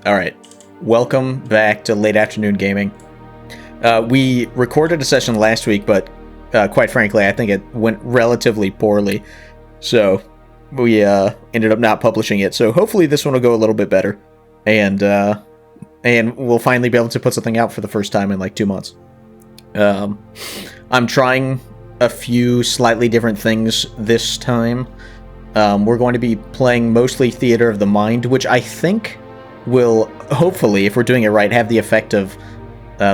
All right. Welcome back to Late Afternoon Gaming. We recorded a session last week, but quite frankly, I think it went relatively poorly. So we ended up not publishing it. So hopefully this one will go a little bit better. And we'll finally be able to put something out for the first time in like 2 months. I'm trying a few slightly different things this time. We're going to be playing mostly Theater of the Mind, which I think will, hopefully, if we're doing it right, have the effect of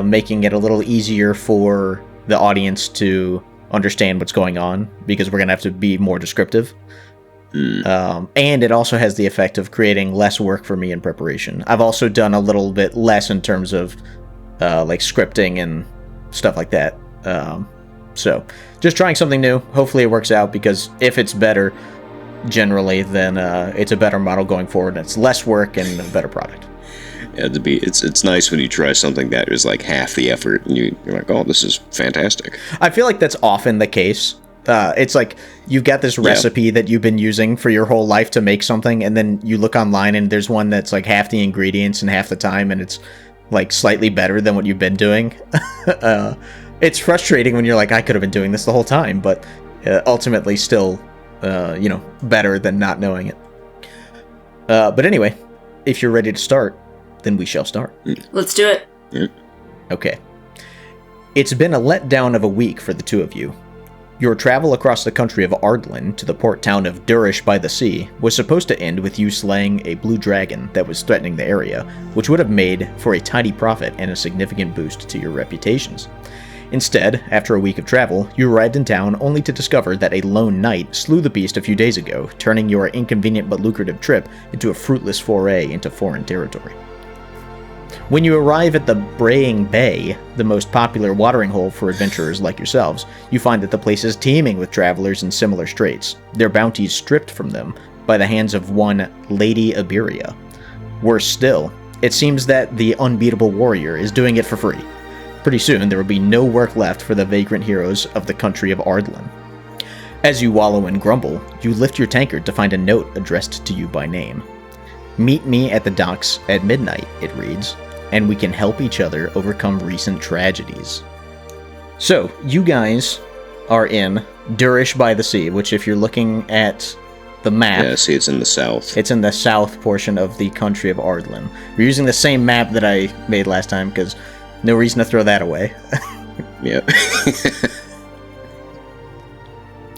making it a little easier for the audience to understand what's going on, because we're going to have to be more descriptive. And it also has the effect of creating less work for me in preparation. I've also done a little bit less in terms of like scripting and stuff like that. So just trying something new. Hopefully it works out, because if it's better generally, then it's a better model going forward. It's less work and a better product. Yeah, it's nice when you try something that is like half the effort and you're like, oh, this is fantastic. I feel like that's often the case. It's like you've got this recipe that you've been using for your whole life to make something, and then you look online and there's one that's like half the ingredients and half the time, and it's like slightly better than what you've been doing. It's frustrating when you're like, I could have been doing this the whole time, but ultimately still, better than not knowing it. But anyway, if you're ready to start, then we shall start. Let's do it. Okay. It's been a letdown of a week for the two of you. Your travel across the country of Ardlin to the port town of Durish by the sea was supposed to end with you slaying a blue dragon that was threatening the area, which would have made for a tidy profit and a significant boost to your reputations. Instead, after a week of travel, you arrived in town only to discover that a lone knight slew the beast a few days ago, turning your inconvenient but lucrative trip into a fruitless foray into foreign territory. When you arrive at the Braying Bay, the most popular watering hole for adventurers like yourselves, you find that the place is teeming with travelers in similar straits, their bounties stripped from them by the hands of one Lady Iberia. Worse still, it seems that the unbeatable warrior is doing it for free. Pretty soon, there will be no work left for the vagrant heroes of the country of Ardlin. As you wallow and grumble, you lift your tankard to find a note addressed to you by name. Meet me at the docks at midnight, it reads, and we can help each other overcome recent tragedies. So, you guys are in Durish by the sea, which if you're looking at the map... Yeah, see, it's in the south. It's in the south portion of the country of Ardlin. We're using the same map that I made last time, because no reason to throw that away. Yeah.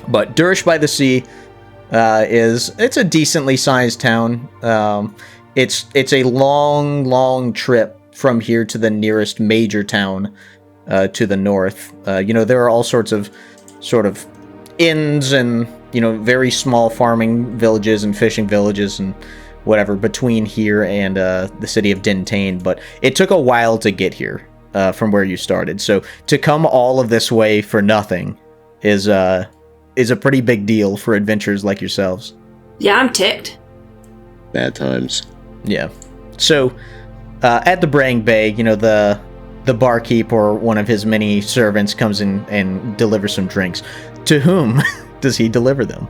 But Durish by the sea it's a decently sized town. It's a long trip from here to the nearest major town to the north. There are all sorts of sort of inns and, very small farming villages and fishing villages and whatever between here and the city of Dintain, but it took a while to get here from where you started. So to come all of this way for nothing is a pretty big deal for adventurers like yourselves. Yeah, I'm ticked. Bad times. Yeah. So at the Braying Bay, the barkeep or one of his many servants comes in and delivers some drinks. To whom does he deliver them?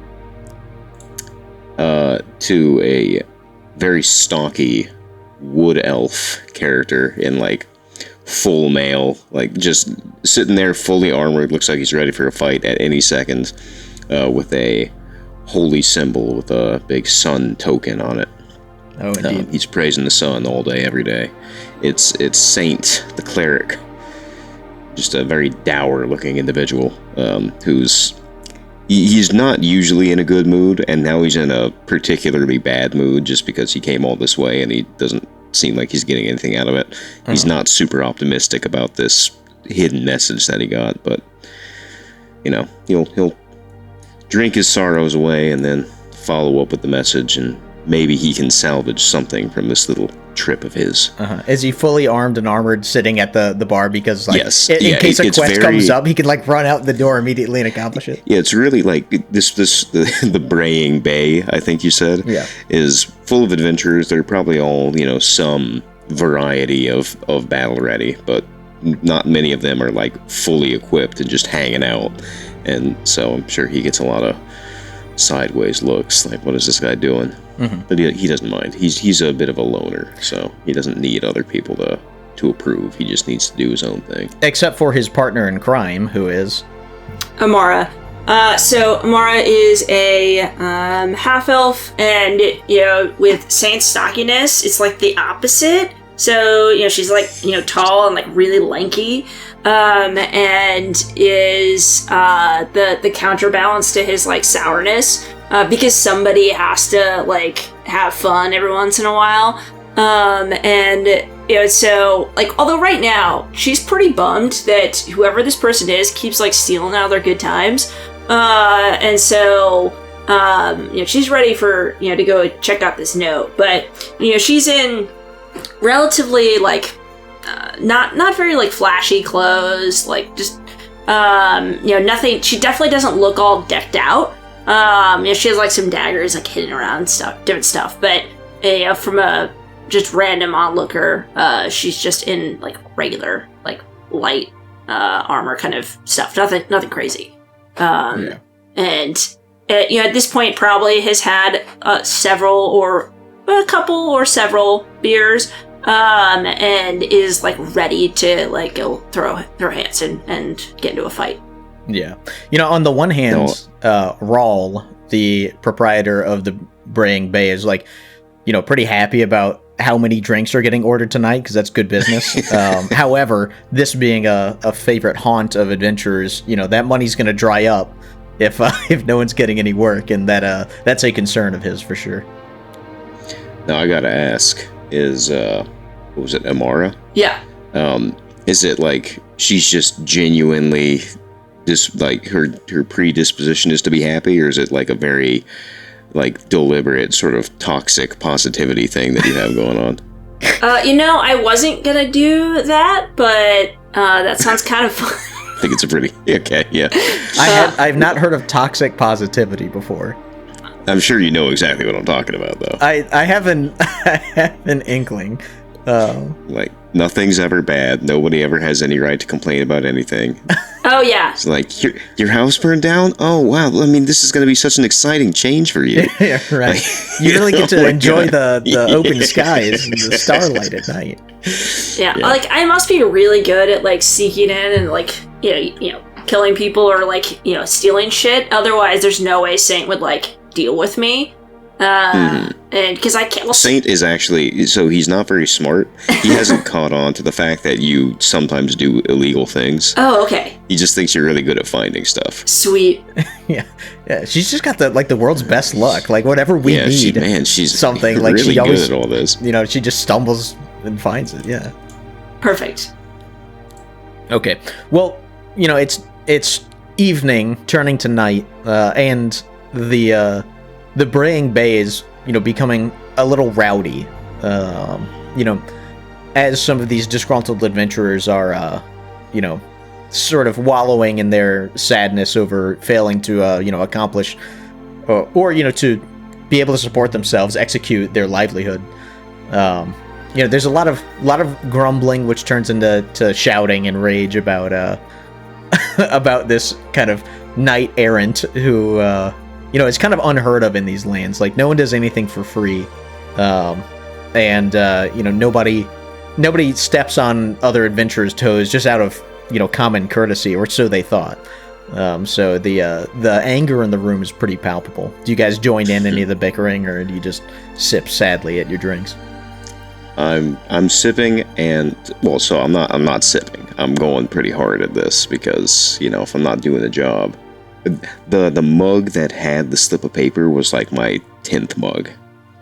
To a very stocky wood elf character in like full mail, like just sitting there fully armored, looks like he's ready for a fight at any second, with a holy symbol with a big sun token on it. Oh, indeed. He's praising the sun all day, every day. It's Saint, the cleric, just a very dour looking individual, he's not usually in a good mood, and now he's in a particularly bad mood just because he came all this way and he doesn't seem like he's getting anything out of it. He's not super optimistic about this hidden message that he got, but he'll drink his sorrows away and then follow up with the message, and maybe he can salvage something from this little trip of his. Is he fully armed and armored sitting at the bar? Because yes. in case a quest comes up, he can run out the door immediately and accomplish it. Yeah, it's really like the Braying Bay, I think you said, is full of adventurers. They're probably all, some variety of battle ready, but not many of them are fully equipped and just hanging out. And so I'm sure he gets a lot of sideways looks, like, what is this guy doing? Mm-hmm. But he doesn't mind. He's a bit of a loner, so he doesn't need other people to approve. He just needs to do his own thing. Except for his partner in crime, who is Amara. So Amara is a half-elf, and with Saint's stockiness, it's like the opposite. So she's like tall and like really lanky, and is the counterbalance to his like sourness, because somebody has to like have fun every once in a while, and so like although right now she's pretty bummed that whoever this person is keeps like stealing out their good times. And so, she's ready for, to go check out this note, but, she's in relatively, like, not very, like, flashy clothes, like, just, nothing, she definitely doesn't look all decked out. She has, like, some daggers, like, hidden around stuff, different stuff, but, from a just random onlooker, she's just in, like, regular, like, light, armor kind of stuff, nothing crazy. And at this point probably has had several or a couple or several beers, and is like ready to like go throw hands and get into a fight. Yeah. On the one hand, Rawl, the proprietor of the Braying Bay, is like, pretty happy about how many drinks are getting ordered tonight, because that's good business. However, this being a favorite haunt of adventurers, that money's going to dry up if no one's getting any work, and that's a concern of his for sure. Now I gotta ask, is what was it, Amara? Yeah. Is it like she's just genuinely like her predisposition is to be happy, or is it like a very like deliberate sort of toxic positivity thing that you have going on? I wasn't gonna do that, but that sounds kind of fun. I think it's a pretty okay, yeah. I've not heard of toxic positivity before. I'm sure you know exactly what I'm talking about, though. I have an inkling. Like, nothing's ever bad. Nobody ever has any right to complain about anything. Oh, yeah. It's like, your house burned down? Oh, wow. I mean, this is going to be such an exciting change for you. Yeah, right. Like, you really get to enjoy the open skies and the starlight at night. Yeah, like, I must be really good at, like, sneaking in and, like, killing people or, like, stealing shit. Otherwise, there's no way Saint would, like, deal with me. And because I can't. Saint is actually, so he's not very smart. He hasn't caught on to the fact that you sometimes do illegal things. Oh, okay. He just thinks you're really good at finding stuff. Sweet. Yeah. She's just got the world's best luck. Like whatever we need, she's something really like she always good at all this. She just stumbles and finds it. Yeah. Perfect. Okay. Well, it's evening turning to night, and the Braying Bay is, becoming a little rowdy. As some of these disgruntled adventurers are, sort of wallowing in their sadness over failing to, accomplish or to be able to support themselves, execute their livelihood. There's a lot of grumbling, which turns into shouting and rage about about this kind of knight errant who. It's kind of unheard of in these lands. Like, no one does anything for free. Nobody steps on other adventurers' toes just out of, common courtesy, or so they thought. So the anger in the room is pretty palpable. Do you guys join in any of the bickering, or do you just sip sadly at your drinks? I'm sipping, and so I'm not sipping. I'm going pretty hard at this because, if I'm not doing the job. The mug that had the slip of paper was like my 10th mug.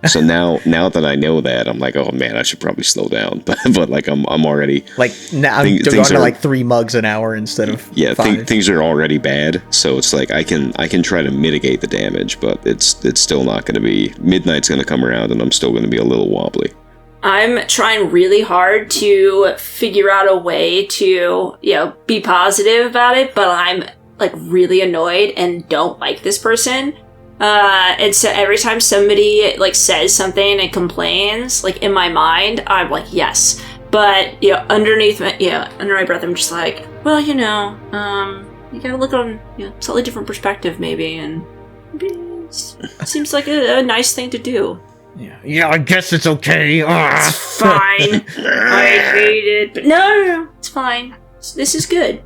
So now that I know that, I'm like, oh man, I should probably slow down. But like I'm already like now I'm going to like 3 mugs an hour instead of 5. Things are already bad. So it's like I can try to mitigate the damage, but it's still not going to be. Midnight's going to come around, and I'm still going to be a little wobbly. I'm trying really hard to figure out a way to be positive about it, but I'm like really annoyed and don't like this person. And so every time somebody like says something and complains, like in my mind, I'm like, yes. But, under my breath, I'm just like, well, you gotta look on slightly different perspective maybe, and maybe Seems like a nice thing to do. Yeah, I guess it's okay. It's fine. I hate it, but no, it's fine. This is good.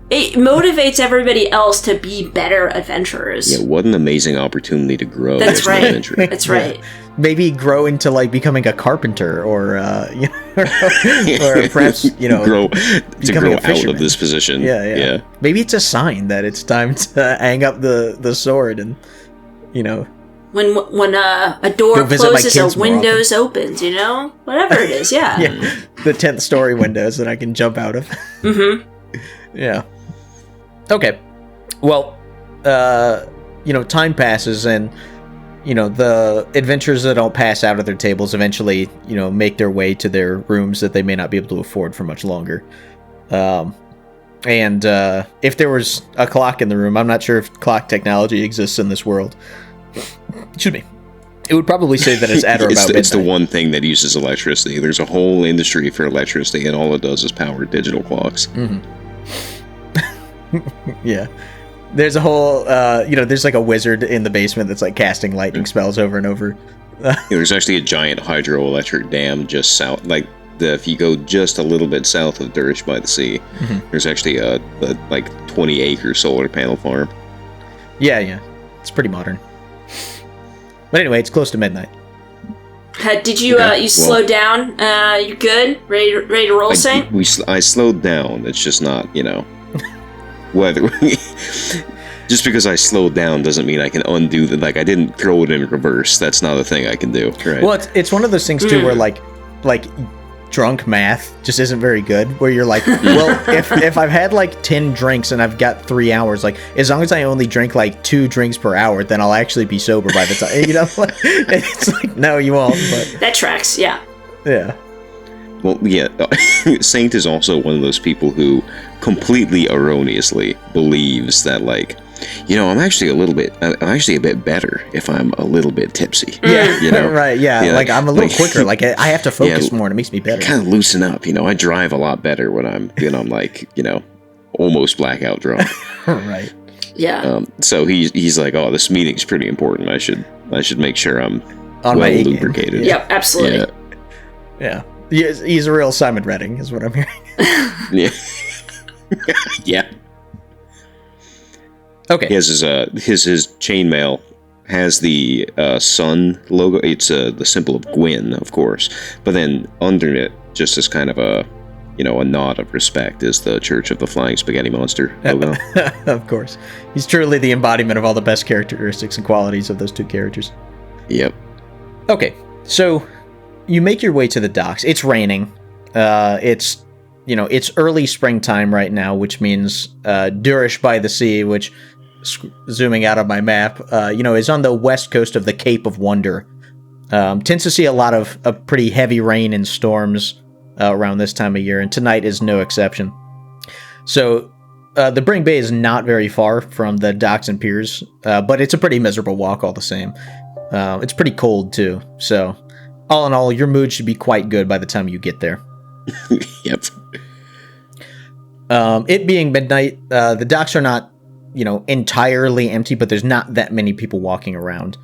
It motivates everybody else to be better adventurers. Yeah, what an amazing opportunity to grow. That's as right. an adventurer. That's right. Maybe grow into like becoming a carpenter, or or perhaps grow out fisherman. of this position. Yeah. Maybe it's a sign that it's time to hang up the sword and When a door closes, a windows opens. Whatever it is. Yeah. Yeah, the 10th story windows that I can jump out of. Mm-hmm. Yeah. Okay. Well, time passes, and the adventurers that don't pass out of their tables eventually, make their way to their rooms that they may not be able to afford for much longer. And if there was a clock in the room, I'm not sure if clock technology exists in this world. Excuse me. It would probably say that it's at or about midnight. It's the one thing that uses electricity. There's a whole industry for electricity, and all it does is power digital clocks. Mm-hmm. Yeah. There's a whole, there's like a wizard in the basement that's like casting lightning spells over and over. There's actually a giant hydroelectric dam just south, if you go just a little bit south of Durish by the sea, there's actually a 20-acre solar panel farm. Yeah. It's pretty modern. But anyway, it's close to midnight. Did you you slow down? You good? Ready to roll, Saint? I slowed down. It's just not, whether just because I slowed down doesn't mean I can undo the I didn't throw it in reverse. That's not a thing I can do. Right? Well, it's one of those things too where like drunk math just isn't very good. Where you're like, well, if I've had like 10 drinks and I've got 3 hours, like as long as I only drink like 2 drinks per hour, then I'll actually be sober by the time. It's like no, you won't. But that tracks. Yeah. Yeah. Well, yeah, Saint is also one of those people who completely erroneously believes that, I'm actually a bit better if I'm a little bit tipsy. Yeah, right, yeah. Like, I'm a little quicker. Like, I have to focus more, and it makes me better. Kind of loosen up, I drive a lot better when I'm almost blackout drunk. Right. Yeah. So he's like, oh, this meeting's pretty important. I should make sure I'm on my lubricated. Yep, absolutely. Yeah. He's a real Simon Redding, is what I'm hearing. Yeah. Yeah. Okay. He has his chainmail has the sun logo. It's the symbol of Gwyn, of course. But then under it, just as kind of a nod of respect, is the Church of the Flying Spaghetti Monster logo. Of course. He's truly the embodiment of all the best characteristics and qualities of those two characters. Yep. Okay. So you make your way to the docks. It's raining. It's early springtime right now, which means Durish by the sea, which, zooming out on my map, is on the west coast of the Cape of Wonder. Tends to see a lot of pretty heavy rain and storms around this time of year, and tonight is no exception. So the Bring Bay is not very far from the docks and piers, but it's a pretty miserable walk all the same. It's pretty cold too, so all in all, your mood should be quite good by the time you get there. Yep. It being midnight, the docks are not, entirely empty, but there's not that many people walking around.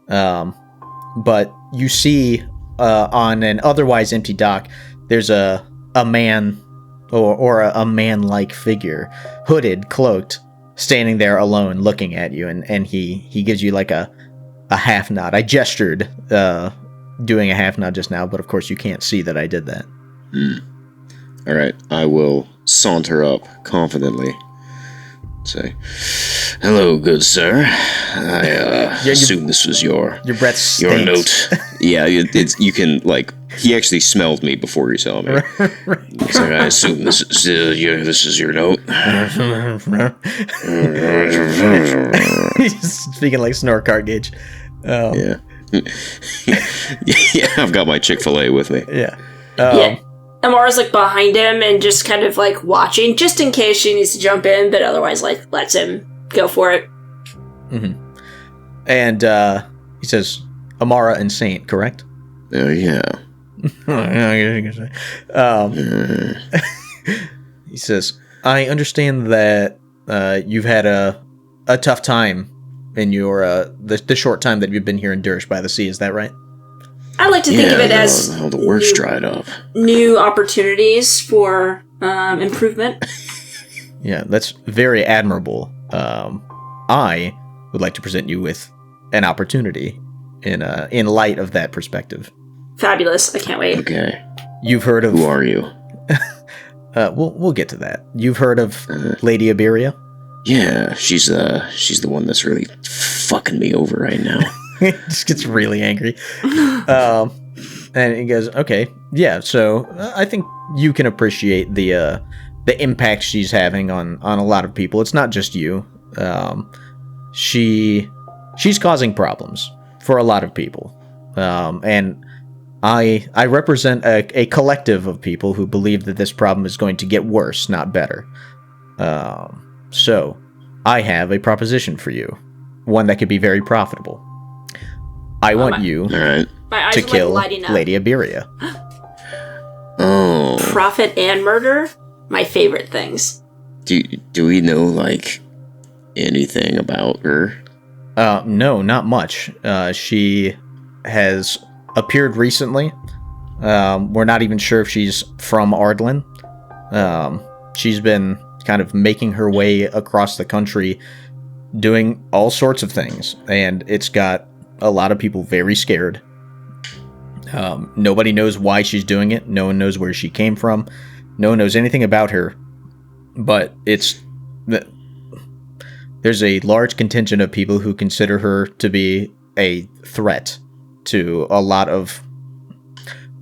But you see, on an otherwise empty dock, there's a man or a man-like figure, hooded, cloaked, standing there alone, looking at you, and he gives you like a half nod. I gestured, doing a half nod just now, but of course you can't see that I did that. All right, I will saunter up confidently. Say, "Hello, good sir. I assume this was your breath stinks. Your note." Yeah, you can he actually smelled me before he saw me. It's like, I assume this is your note. He's speaking like Snort Cartgage. Yeah. Yeah, I've got my Chick-fil-A with me. Yeah. Yeah. Amara's behind him and just kind of watching, just in case she needs to jump in, but otherwise lets him go for it. Mm-hmm. And he says, Amara and Saint, correct? Oh, yeah. He says, I understand that you've had a tough time in your the short time that you've been here in Durish by the Sea. Is that right? I like to think of it as how the work's dried up. New opportunities for improvement. Yeah, that's very admirable. I would like to present you with an opportunity in light of that perspective. Fabulous! I can't wait. Okay. You've heard of... Who are you? We'll get to that. You've heard of Lady Iberia? Yeah, she's the one that's really fucking me over right now. He just gets really angry. And he goes, okay, yeah, so I think you can appreciate the impact she's having on a lot of people. It's not just you. She's causing problems for a lot of people. And I represent a collective of people who believe that this problem is going to get worse, not better. So, I have a proposition for you. One that could be very profitable. I want you to kill Lady Iberia. Oh. Profit and murder? My favorite things. Do we know, like, anything about her? No, not much. She has appeared recently. We're not even sure if she's from Ardlin. She's been kind of making her way across the country, doing all sorts of things, and it's got a lot of people very scared. Nobody knows why she's doing it. No one knows where she came from. No one knows anything about her. But there's a large contingent of people who consider her to be a threat to a lot of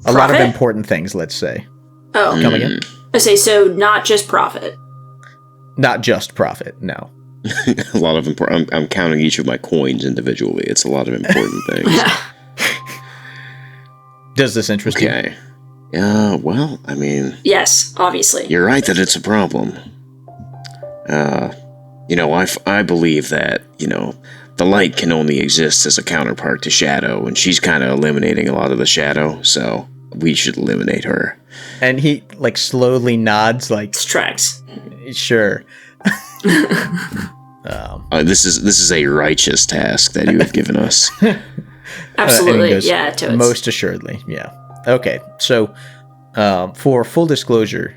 important things, let's say. Oh. Come again? I say, so not just profit. Not just profit, no. A lot of important. I'm counting each of my coins individually. It's a lot of important things. Does this interest you? Okay. Yeah, well, I mean... Yes, obviously. You're right that it's a problem. I believe that, the light can only exist as a counterpart to shadow, and she's kind of eliminating a lot of the shadow, so we should eliminate her. And he, slowly nods, Tracks. Sure. This is a righteous task that you have given us. Absolutely, goes, yeah, totes. Most assuredly, yeah. Okay, so for full disclosure,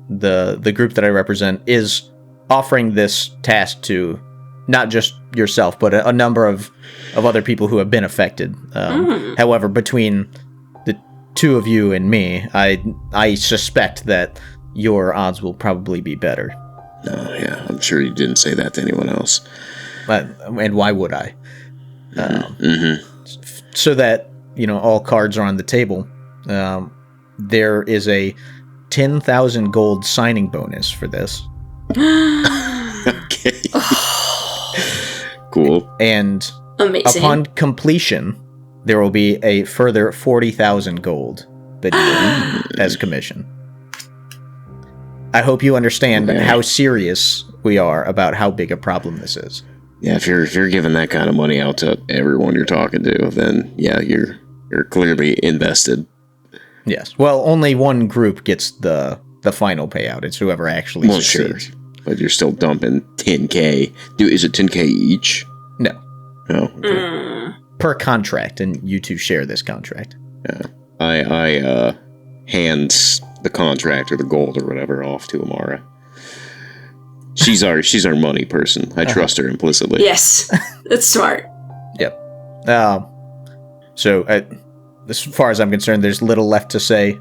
the group that I represent is offering this task to not just yourself, but a number of other people who have been affected. However, between the two of you and me, I suspect that your odds will probably be better. Oh, yeah, I'm sure you didn't say that to anyone else. And why would I? So that, all cards are on the table. There is a 10,000 gold signing bonus for this. Okay. Cool. And amazing. Upon completion, there will be a further 40,000 gold that you get as commission. I hope you understand how serious we are about how big a problem this is. Yeah, if you're giving that kind of money out to everyone you're talking to, then yeah, you're clearly invested. Yes. Well, only one group gets the final payout. It's whoever actually succeeds. Sure. But you're still dumping 10K. Is it 10K each? No. Oh. Okay. Per contract, and you two share this contract. Yeah. I hand the contract or the gold or whatever off to Amara. She's our money person. I trust her implicitly. Yes, that's smart. Yep. So, as far as I'm concerned, there's little left to say.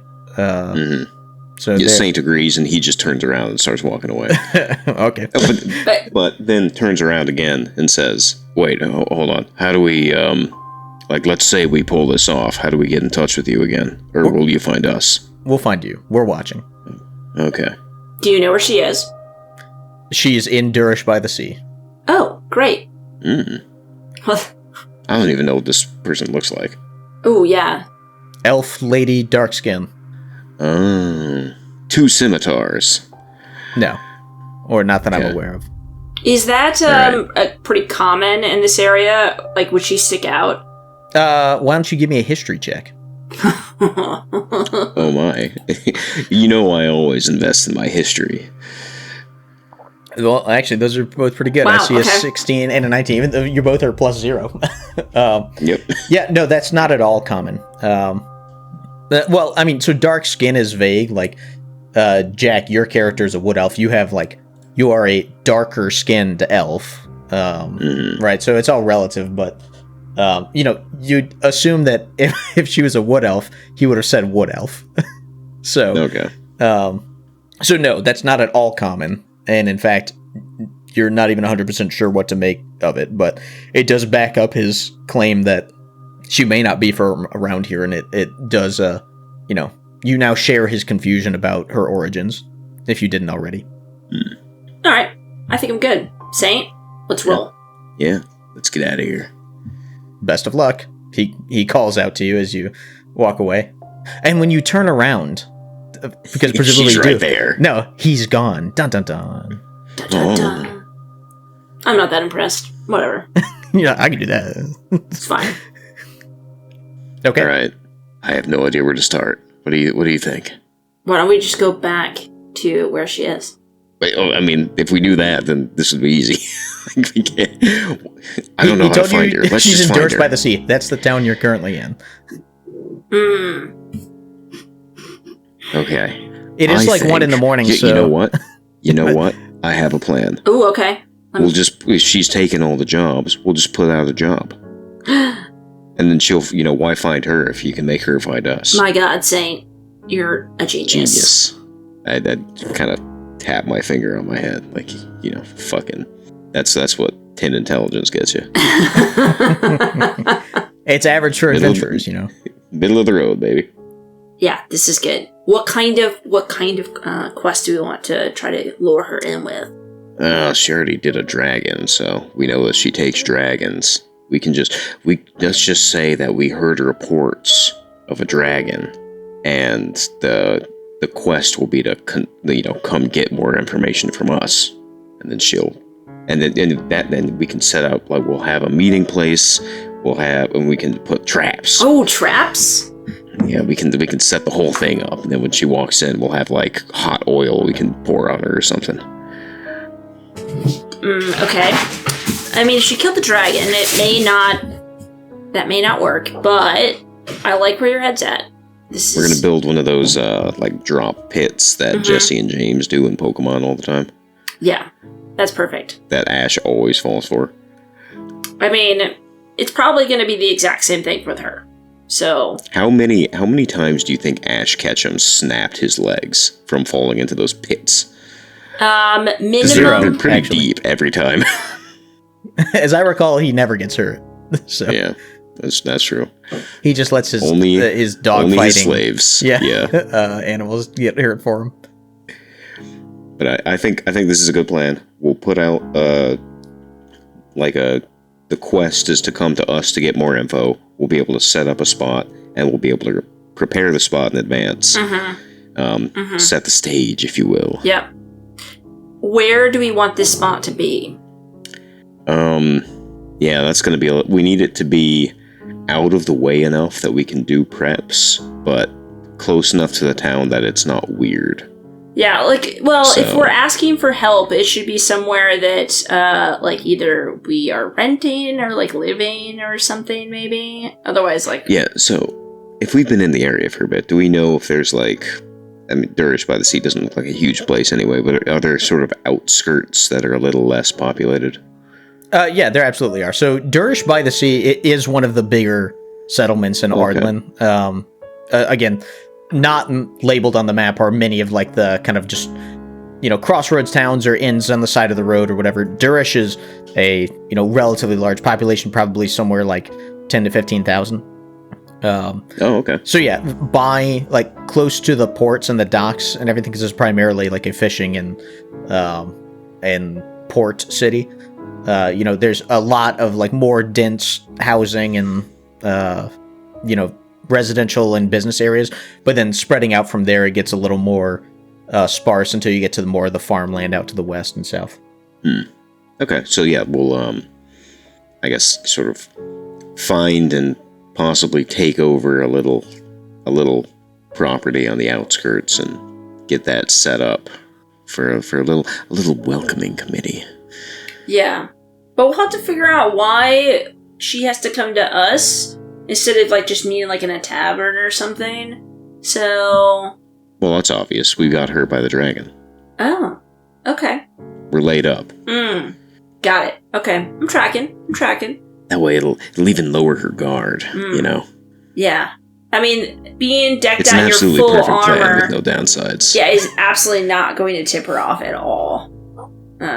So Saint agrees, and he just turns around and starts walking away. Okay. But then turns around again and says, "Wait, hold on. How do we let's say we pull this off. How do we get in touch with you again, or will you find us?" We'll find you. We're watching. Okay. Do you know where she is? She's in Durish by the Sea. Oh, great. I don't even know what this person looks like. Oh, yeah. Elf lady, dark skin. Oh. 2 scimitars. No. Or not that I'm aware of. Is that pretty common in this area? Would she stick out? Why don't you give me a history check? Oh my. I always invest in my history. Well, actually, those are both pretty good. Wow, I see a okay. 16 and a 19. Even though you both are plus 0. Yep. Yeah, no, that's not at all common. Well, I mean, so dark skin is vague. Like, Jack, your character is a wood elf. You are a darker skinned elf, right? So it's all relative. But you'd assume that if she was a wood elf, he would have said wood elf. So Okay. So no, that's not at all common. And in fact, you're not even 100% sure what to make of it, but it does back up his claim that she may not be from around here, and it does, you now share his confusion about her origins, if you didn't already. All right. I think I'm good. Saint, let's roll. Yeah. Let's get out of here. Best of luck. He calls out to you as you walk away. And when you turn around, because presumably She's you right do, there. No, he's gone. Dun dun dun. Dun, dun, dun. I'm not that impressed. Whatever. Yeah, I can do that. It's fine. Okay. All right. I have no idea where to start. What do you think? Why don't we just go back to where she is? Wait, I mean, if we do that, then this would be easy. We can't. I don't know how to find her. Let's she's just find endorsed her. by the sea. That's the town you're currently in. Okay. It is like 1 in the morning. So You know what? You know what? I have a plan. Ooh, okay. We'll just, if she's taking all the jobs, we'll just put out a job. And then she'll, why find her if you can make her find us? My God, Saint, you're a genius. I kind of tap my finger on my head, like, fucking. That's what 10 intelligence gets you. it's average for adventurers, Middle of the road, baby. Yeah, this is good. What kind of quest do we want to try to lure her in with? She already did a dragon, so we know that she takes dragons. Let's just say that we heard reports of a dragon, and the quest will be to come get more information from us, and then we can set up, like, we'll have a meeting place, and we can put traps. Oh, traps? Yeah, we can set the whole thing up, and then when she walks in, we'll have, like, hot oil we can pour on her or something. Okay. I mean, if she killed the dragon, that may not work, but I like where your head's at. We're gonna build one of those, like, drop pits that Jesse and James do in Pokemon all the time. Yeah, that's perfect. That Ash always falls for. I mean, it's probably going to be the exact same thing with her. So how many times do you think Ash Ketchum snapped his legs from falling into those pits? Minimum. They're pretty deep every time. As I recall, he never gets hurt. So yeah, that's true. He just lets his dog only fighting his slaves. Yeah. Animals get hurt for him. But I think this is a good plan. We'll put out the quest is to come to us to get more info. We'll be able to set up a spot, and we'll be able to prepare the spot in advance. Set the stage, if you will. Yep. Where do we want this spot to be? Yeah, that's going to be... We need it to be out of the way enough that we can do preps, but close enough to the town that it's not weird. Yeah, if we're asking for help, it should be somewhere that, either we are renting or, living or something, maybe. Otherwise, Yeah, so, if we've been in the area for a bit, do we know if there's, Durish by the Sea doesn't look like a huge place anyway, but are there sort of outskirts that are a little less populated? Yeah, there absolutely are. So, Durish by the Sea is one of the bigger settlements in Ardlin. Again... not labeled on the map are many of the kind of just crossroads towns or inns on the side of the road or whatever. Durish is a relatively large population, probably somewhere 10 to 15,000. Okay. So yeah, by close to the ports and the docks and everything, because it's primarily a fishing and port city. There's a lot of more dense housing and residential and business areas, but then spreading out from there, it gets a little more sparse until you get to more of the farmland out to the west and south. Okay, so yeah, we'll I guess sort of find and possibly take over a little property on the outskirts and get that set up. for a little welcoming committee. Yeah. But we'll have to figure out why she has to come to us instead of, like, just meeting, like, in a tavern or something. So... Well, that's obvious. We got her by the dragon. Oh. Okay. We're laid up. Got it. Okay. I'm tracking. That way it'll even lower her guard, you know? Yeah. I mean, being decked It's out an in your absolutely full perfect plan armor... with no downsides. Yeah, is absolutely not going to tip her off at all.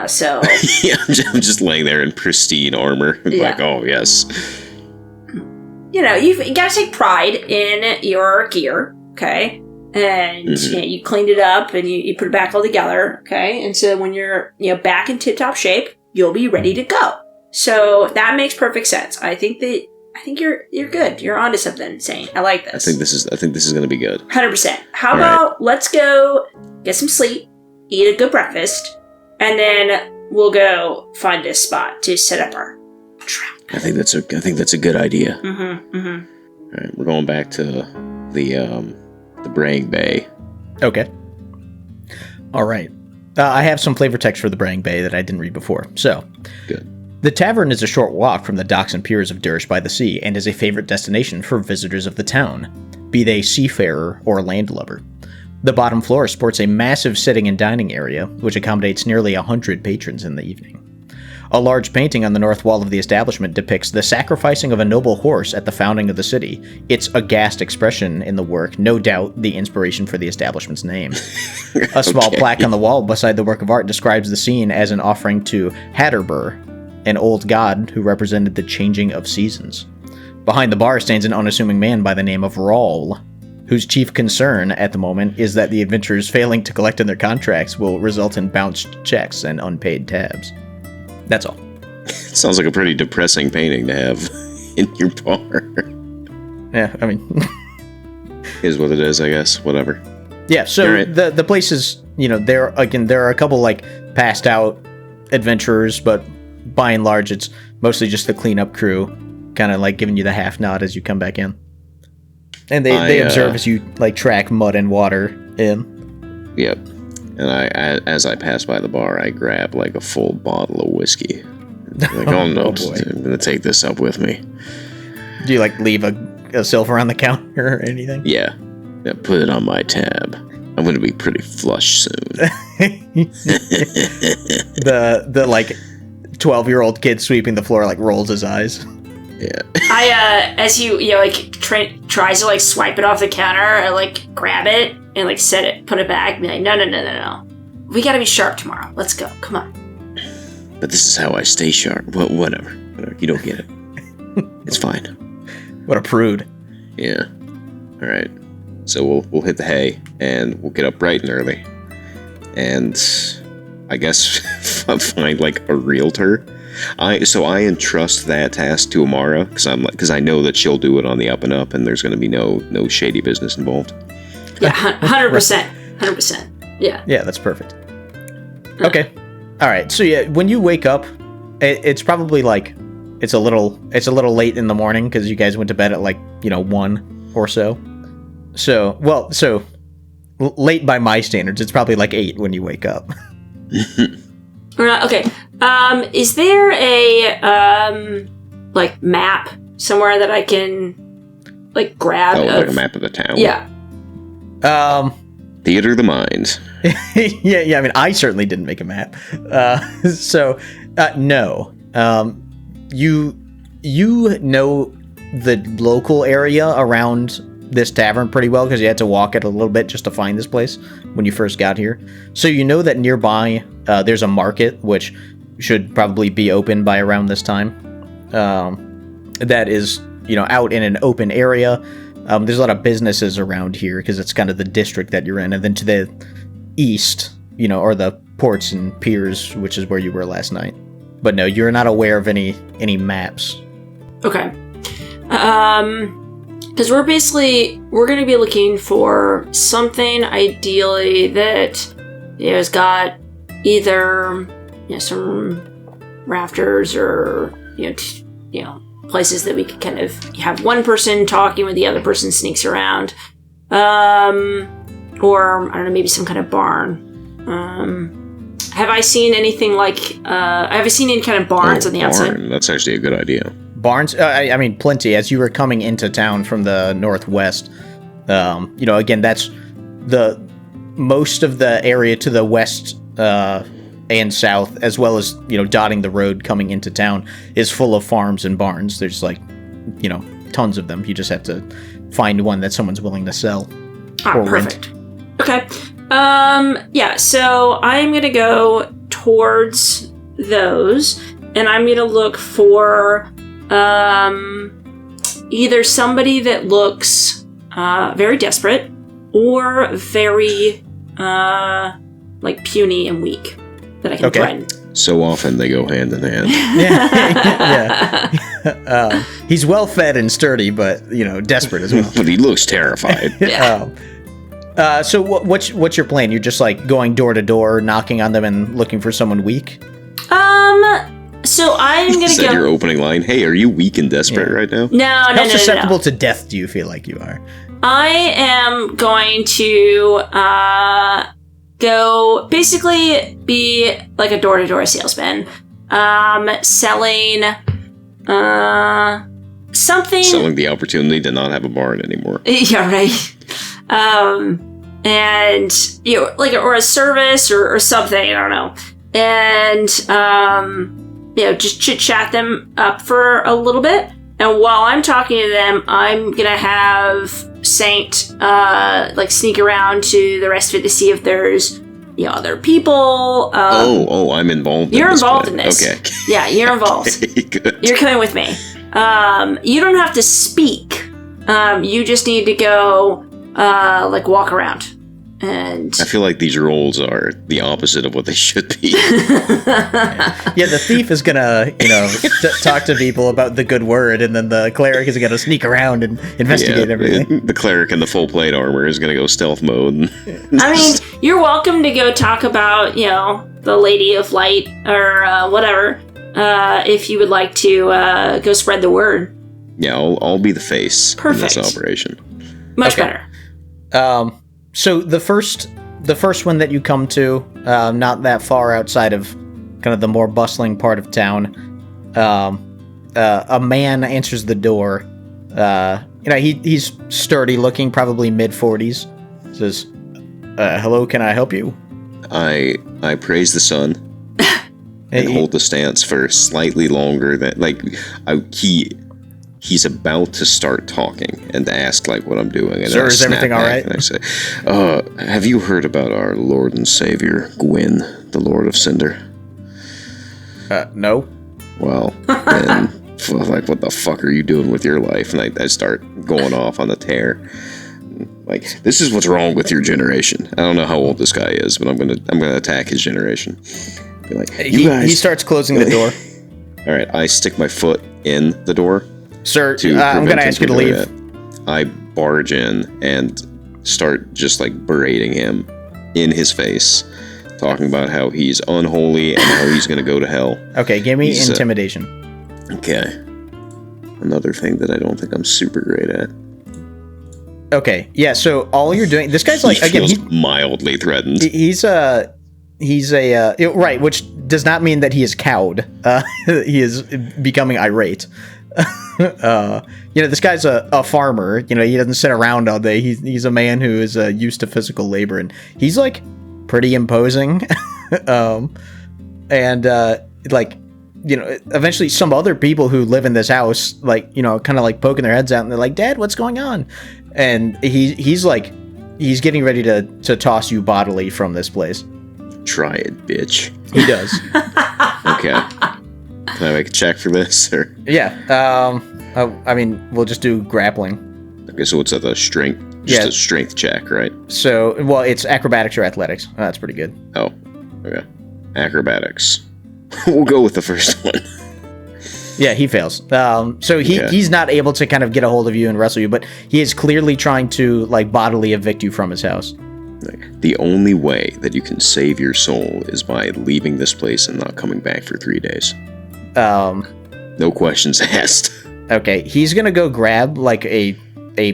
So... Yeah, I'm just laying there in pristine armor. Yeah. Like, oh, yes. You know, you gotta take pride in your gear, okay? And you know, you cleaned it up and you put it back all together, okay? And so when you're back in tip-top shape, you'll be ready to go. So that makes perfect sense. I think you're good. You're onto something, Saint. I like this. I think this is going to be good. 100%. How All about let's go get some sleep, eat a good breakfast, and then we'll go find a spot to set up our trap. I think that's a good idea. Mm-hmm. All right, we're going back to the Brang Bay. Okay. All right. I have some flavor text for the Brang Bay that I didn't read before. So, Good. The tavern is a short walk from the docks and piers of Durish by the sea and is a favorite destination for visitors of the town, be they seafarer or landlubber. The bottom floor sports a massive sitting and dining area, which accommodates nearly 100 patrons in the evening. A large painting on the north wall of the establishment depicts the sacrificing of a noble horse at the founding of the city, its aghast expression in the work, no doubt the inspiration for the establishment's name. A small plaque on the wall beside the work of art describes the scene as an offering to Hatterbur, an old god who represented the changing of seasons. Behind the bar stands an unassuming man by the name of Rawl, whose chief concern at the moment is that the adventurers failing to collect on their contracts will result in bounced checks and unpaid tabs. That's all. Sounds like a pretty depressing painting to have in your bar. Yeah, I mean... Is what it is, I guess. Whatever. Yeah, so Right. the place is, there are a couple, like, passed out adventurers, but by and large, it's mostly just the cleanup crew, kind of, like, giving you the half nod as you come back in. And they observe as you, like, track mud and water in. Yep. And as I pass by the bar, I grab, like, a full bottle of whiskey. Like, oh no, boy. I'm going to take this up with me. Do you, like, leave a silver on the counter or anything? Yeah, put it on my tab. I'm going to be pretty flush soon. the like 12-year-old kid sweeping the floor, like, rolls his eyes. Yeah. As you like tries to, like, swipe it off the counter, I, like, grab it and, like, put it back, and be like, no. We gotta be sharp tomorrow. Let's go. Come on. But this is how I stay sharp. Well, whatever. You don't get it. It's fine. What a prude. Yeah. All right. So we'll hit the hay, and we'll get up bright and early. And I guess find, like, a realtor. I entrust that task to Amara because I know that she'll do it on the up and up, and there's going to be no shady business involved. Yeah, 100%. 100%. Yeah. Yeah, that's perfect. Okay. All right. So yeah, when you wake up, it's probably like it's a little late in the morning because you guys went to bed at, like, 1 or so. So late by my standards, it's probably like 8 when you wake up. Okay. Is there a like, map somewhere that I can, like, grab? Like a map of the town. Yeah. Theater of the mind. yeah. I mean, I certainly didn't make a map. No. You know the local area around this tavern pretty well because you had to walk it a little bit just to find this place when you first got here. So you know that nearby there's a market which should probably be open by around this time. That is, out in an open area. There's a lot of businesses around here because it's kind of the district that you're in. And then to the east, are the ports and piers, which is where you were last night. But no, you're not aware of any maps. Okay. Because we're going to be looking for something ideally that has got either some rafters or places that we could kind of have one person talking when the other person sneaks around, or I don't know, maybe some kind of barn. Have I seen anything like? Have I seen any kind of barns on the outside? That's actually a good idea. Barns? I mean, plenty. As you were coming into town from the northwest, again, that's the most of the area to the west and south, as well as dotting the road coming into town, is full of farms and barns. There's tons of them. You just have to find one that someone's willing to sell or perfect. rent. Okay. So I'm gonna go towards those, and I'm gonna look for either somebody that looks very desperate or very puny and weak that I can threaten. So often they go hand in hand. Yeah. He's well fed and sturdy, but desperate as well. But he looks terrified. Yeah. So what's your plan? You're just going door to door, knocking on them and looking for someone weak? So I'm gonna Is that your opening line? Hey, are you weak and desperate right now? No. How susceptible to death do you feel like you are? I am going to go basically be like a door to door salesman, selling something. Selling the opportunity to not have a barn anymore. Yeah, right. And or a service or something, I don't know. And just chit chat them up for a little bit. And while I'm talking to them, I'm gonna have Saint sneak around to the rest of it to see if there's other people. I'm involved. You're involved in this. Okay. Yeah, you're involved. Good. You're coming with me. You don't have to speak. You just need to go walk around. And I feel like these roles are the opposite of what they should be. Yeah, the thief is gonna, talk to people about the good word, and then the cleric is gonna sneak around and investigate everything. The cleric in the full plate armor is gonna go stealth mode. I mean, you're welcome to go talk about, the Lady of Light or whatever, if you would like to go spread the word. Yeah, I'll be the face in this operation. Much better. So the first one that you come to, not that far outside of kind of the more bustling part of town, a man answers the door. He's sturdy looking, probably mid-40s. Says, "Hello, can I help you?" I praise the sun and hold the stance for slightly longer than he's about to start talking and ask what I'm doing. And sir, is everything all right? And I say, have you heard about our Lord and Savior, Gwyn, the Lord of Cinder? No. Well, then, what the fuck are you doing with your life? And I start going off on the tear. This is what's wrong with your generation. I don't know how old this guy is, but I'm gonna attack his generation. Be like, you guys. He starts closing the door. All right, I stick my foot in the door. Sir, I'm going to ask you to leave. I barge in and start just berating him in his face, talking about how he's unholy and how he's going to go to hell. Okay, give me intimidation. Okay. Another thing that I don't think I'm super great at. Okay, yeah, so all you're doing... This guy's he's mildly threatened. He's a right, which does not mean that he is cowed. He is becoming irate. This guy's a farmer. He doesn't sit around all day. He's a man who is used to physical labor, and he's pretty imposing. Eventually some other people who live in this house, kind of poking their heads out, and they're like, "Dad, what's going on?" And he's getting ready to toss you bodily from this place. Try it, bitch. He does. Okay. Can I make a check for this, or? Yeah. We'll just do grappling. Okay, so what's that? A strength? Just a strength check, right? So, it's acrobatics or athletics. Oh, that's pretty good. Oh, okay. Acrobatics. We'll go with the first one. Yeah, he fails. So he's not able to kind of get a hold of you and wrestle you, but he is clearly trying to bodily evict you from his house. The only way that you can save your soul is by leaving this place and not coming back for 3 days. No questions asked. Okay, he's gonna go grab a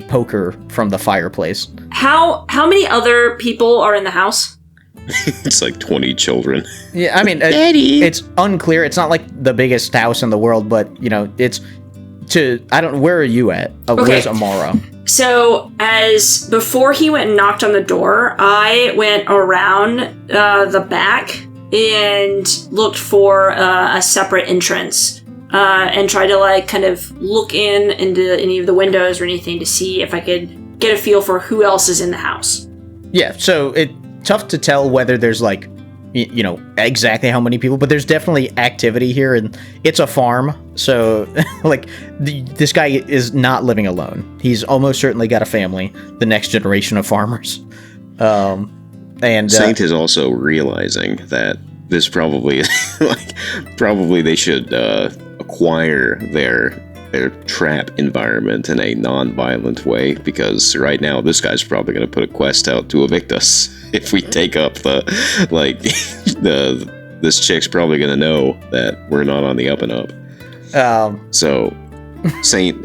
poker from the fireplace. How many other people are in the house? It's like 20 children. Yeah, I mean, Daddy. it's unclear. It's not like the biggest house in the world, but it's where are you at? Where's Amara? So, as before he went and knocked on the door, I went around the back and looked for a separate entrance and tried to like kind of look into any of the windows or anything to see if I could get a feel for who else is in the house. Yeah, so it's tough to tell whether there's like exactly how many people, but there's definitely activity here, and it's a farm, so like this guy is not living alone. He's almost certainly got a family, the next generation of farmers. And Saint is also realizing that this probably probably they should acquire their trap environment in a non-violent way, because right now this guy's probably going to put a quest out to evict us if we take up this chick's probably going to know that we're not on the up and up. So Saint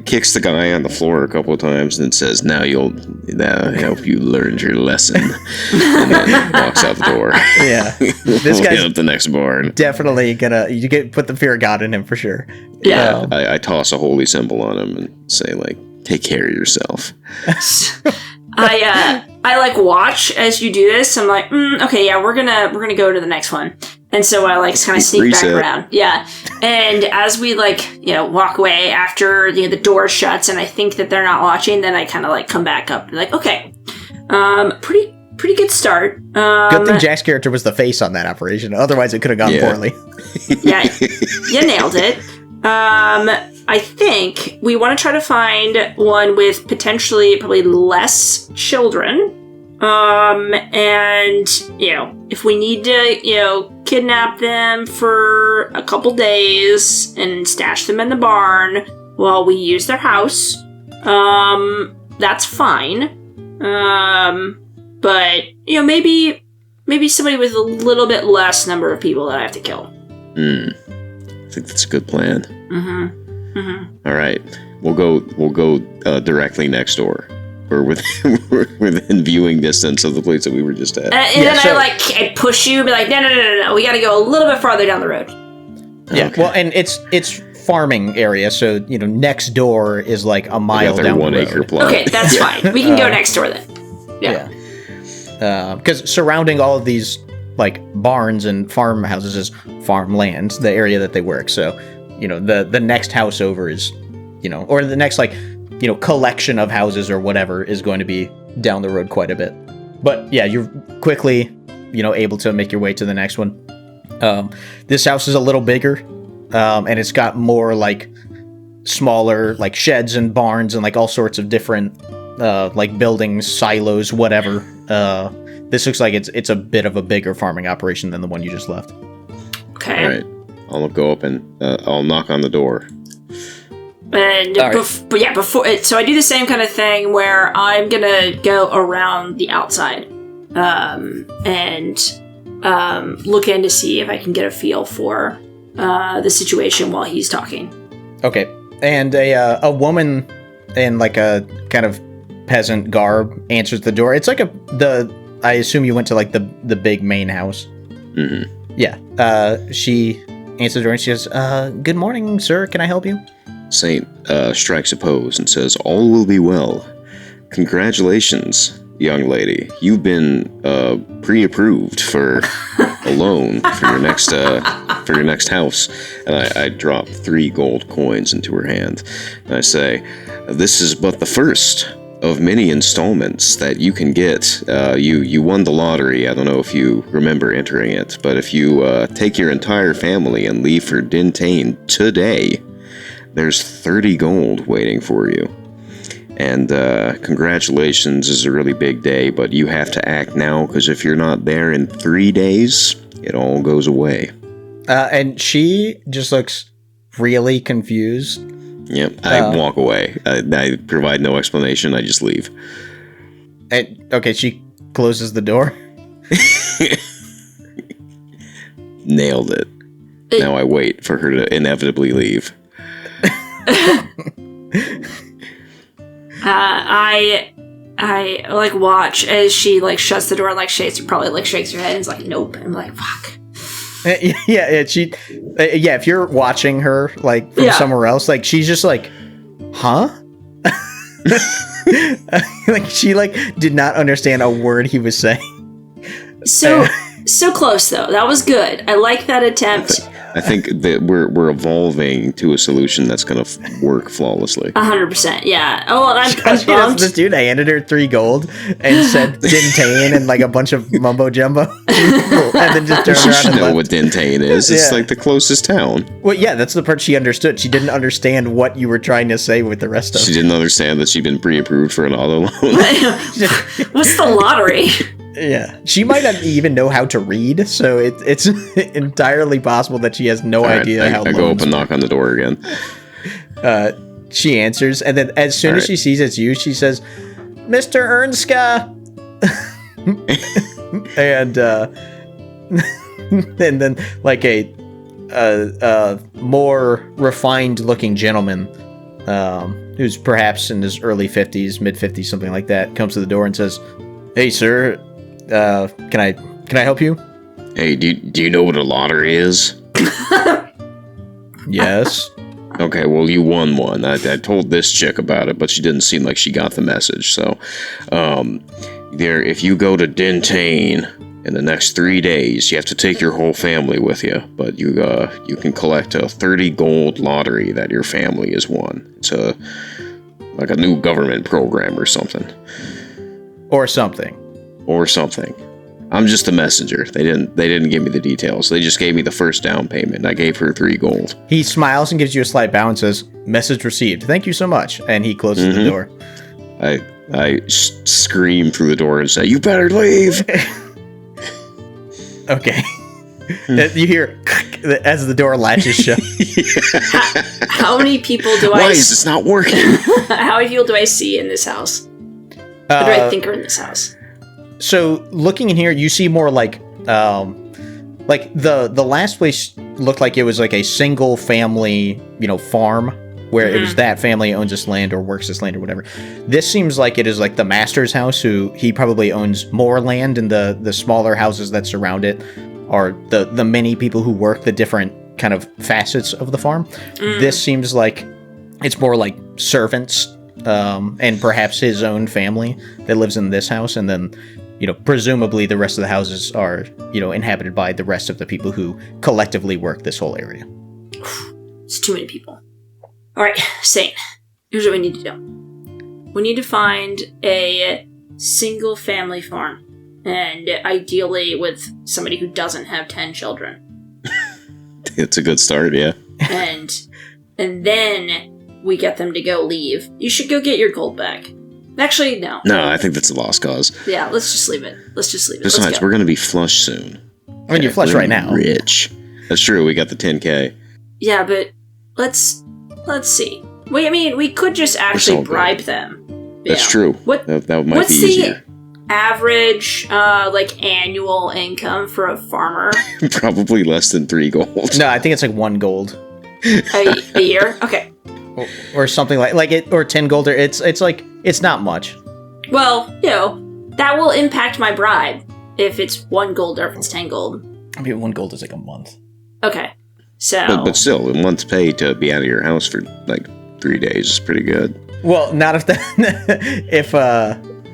kicks the guy on the floor a couple of times and says, now I hope you learned your lesson, and then walks out the door. Yeah, this guy's up the next barn. Definitely put the fear of God in him for sure. Yeah. I toss a holy symbol on him and say, like, take care of yourself. I like watch as you do this. I'm like, okay, yeah, we're gonna go to the next one. And so I like kind of sneak back around. Yeah. And as we walk away after the door shuts and I think that they're not watching, then I kind of like come back up like, okay, pretty good start. Good thing Jack's character was the face on that operation. Otherwise it could have gone poorly. Yeah, you nailed it. I think we want to try to find one with potentially probably less children. And, if we need to, kidnap them for a couple days and stash them in the barn while we use their house, that's fine. But, maybe somebody with a little bit less number of people that I have to kill. I think that's a good plan. Mm-hmm. Mm-hmm. All right, we'll go directly next door, or within viewing distance of the place that we were just at. And then I push you, and be like, no, we got to go a little bit farther down the road. Yeah, okay. Well, and it's farming area, so next door is like a mile down the road. 1 acre plot. Okay, that's fine. We can go next door then. Yeah. Because surrounding all of these like barns and farmhouses is farmland, the area that they work. So, the next house over is, or the next collection of houses or whatever is going to be down the road quite a bit. But yeah, you're quickly, able to make your way to the next one. This house is a little bigger, and it's got more like smaller like sheds and barns and like all sorts of different like buildings, silos, whatever. This looks like it's a bit of a bigger farming operation than the one you just left. Okay. All right. I'll go up and I'll knock on the door. And so I do the same kind of thing where I'm gonna go around the outside, and look in to see if I can get a feel for the situation while he's talking. Okay. And a woman in like a kind of peasant garb answers the door. It's like I assume you went to like the big main house. Mm-hmm. Yeah. She answers the door and she says, good morning, sir. Can I help you? Saint strikes a pose and says, all will be well. Congratulations, young lady. You've been pre-approved for a loan for your next house. And I drop 3 gold coins into her hand. And I say, this is but the first of many installments that you can get. You won the lottery. I don't know if you remember entering it, but if you take your entire family and leave for Dintain today, there's 30 gold waiting for you. And congratulations is a really big day, but you have to act now, because if you're not there in 3 days, it all goes away. And she just looks really confused. Yep, I walk away. I provide no explanation. I just leave. And okay, she closes the door. Nailed it. Now I wait for her to inevitably leave. I like watch as she like shuts the door and like shakes her head and is like, nope. I'm like, fuck. If you're watching her like from somewhere else, like she's just like, huh? Like she like did not understand a word he was saying. So close though. That was good. I like that attempt. I think that we're evolving to a solution that's going to work flawlessly. 100%, yeah. Oh, and I'm bummed. This dude, I handed her 3 gold and said Dintain and like a bunch of mumbo jumbo, and then just turned around She and know left. what Dintain is. It's like the closest town. Well, yeah, that's the part she understood. She didn't understand what you were trying to say with the rest of it. She didn't understand that she'd been pre-approved for an auto loan. What's the lottery? Yeah, she might not even know how to read, so it's entirely possible that she has no idea how. I go up and knock on the door again. She answers, and then as soon as she sees it's you, she says, "Mr. Ernska," and then like a more refined-looking gentleman, who's perhaps in his early 50s, mid 50s, something like that, comes to the door and says, "Hey, sir. Can I help you?" Hey, do you know what a lottery is? Yes. Okay, well, you won one. I told this chick about it, but she didn't seem like she got the message. So, if you go to Dintain in the next 3 days, you have to take your whole family with you. But you can collect a 30 gold lottery that your family has won. It's like a new government program or something. Or something. I'm just a messenger. They didn't give me the details. They just gave me the first down payment. I gave her 3 gold. He smiles and gives you a slight bow and says, "Message received. Thank you so much." And he closes the door. I scream through the door and say, "You better leave." Okay. You hear as the door latches shut. How many people do Why is this not working? How many people do I see in this house? Or do I think are in this house? So looking in here, you see more like the last place looked like it was like a single family, farm where it was that family owns this land or works this land or whatever. This seems like it is like the master's house, who he probably owns more land, and the smaller houses that surround it are the many people who work the different kind of facets of the farm. This seems like it's more like servants, and perhaps his own family that lives in this house, and then presumably the rest of the houses are inhabited by the rest of the people who collectively work this whole area. It's too many people. All right, Saint, here's what we need to do. We need to find a single family farm, and ideally with somebody who doesn't have 10 children. It's a good start, yeah. And then we get them to go leave. You should go get your gold back. Actually, no. No, I think that's a lost cause. Yeah, let's just leave it. Besides, we're going to be flush soon. I mean, you're flush right now. Rich. That's true. We got the 10K. Yeah, but let's see. Wait, I mean, we could just actually bribe them. That's true. That might be easier. What's the average, annual income for a farmer? Probably less than 3 gold. No, I think it's like 1 gold. A year? Okay. Or something like it, or 10 gold. It's like, it's not much. Well, that will impact my bribe if it's 1 gold or if it's 10 gold. I mean, 1 gold is like a month. Okay. So. But still, a month's pay to be out of your house for like 3 days is pretty good. Well, not if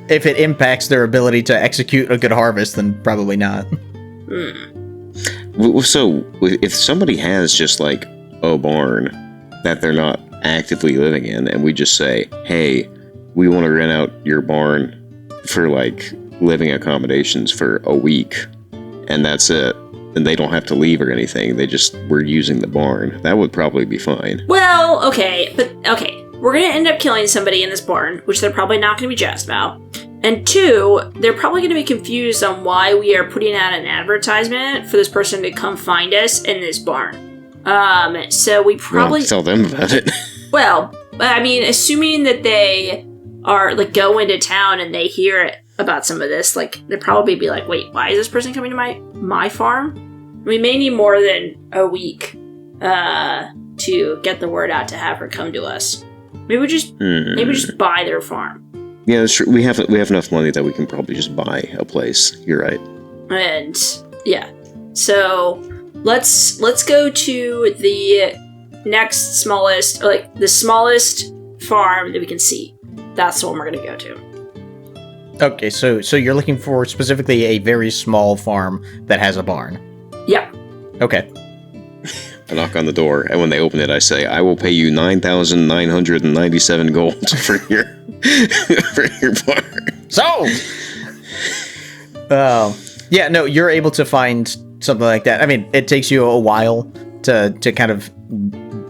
if it impacts their ability to execute a good harvest, then probably not. So, if somebody has just like a barn that they're not actively living in, and we just say, "Hey, we want to rent out your barn for like living accommodations for a week," and that's it, and they don't have to leave or anything, we're using the barn, that would probably be fine. Well, okay, we're gonna end up killing somebody in this barn, which they're probably not gonna be jazzed about. And 2, they're probably gonna be confused on why we are putting out an advertisement for this person to come find us in this barn. So we probably tell them about it. Well, I mean, assuming that they are like go into town and they hear about some of this, like they'd probably be like, "Wait, why is this person coming to my farm?" We may need more than a week to get the word out to have her come to us. Maybe just buy their farm. Yeah, that's true. We have enough money that we can probably just buy a place. You're right. And yeah, so let's go to the next smallest, like the smallest farm that we can see. That's the one we're gonna go to. Okay, so you're looking for specifically a very small farm that has a barn. Yeah. Okay. I knock on the door, and when they open it, I say, "I will pay you 9,997 gold for your for your barn." So. Yeah, no, you're able to find something like that. I mean, it takes you a while to kind of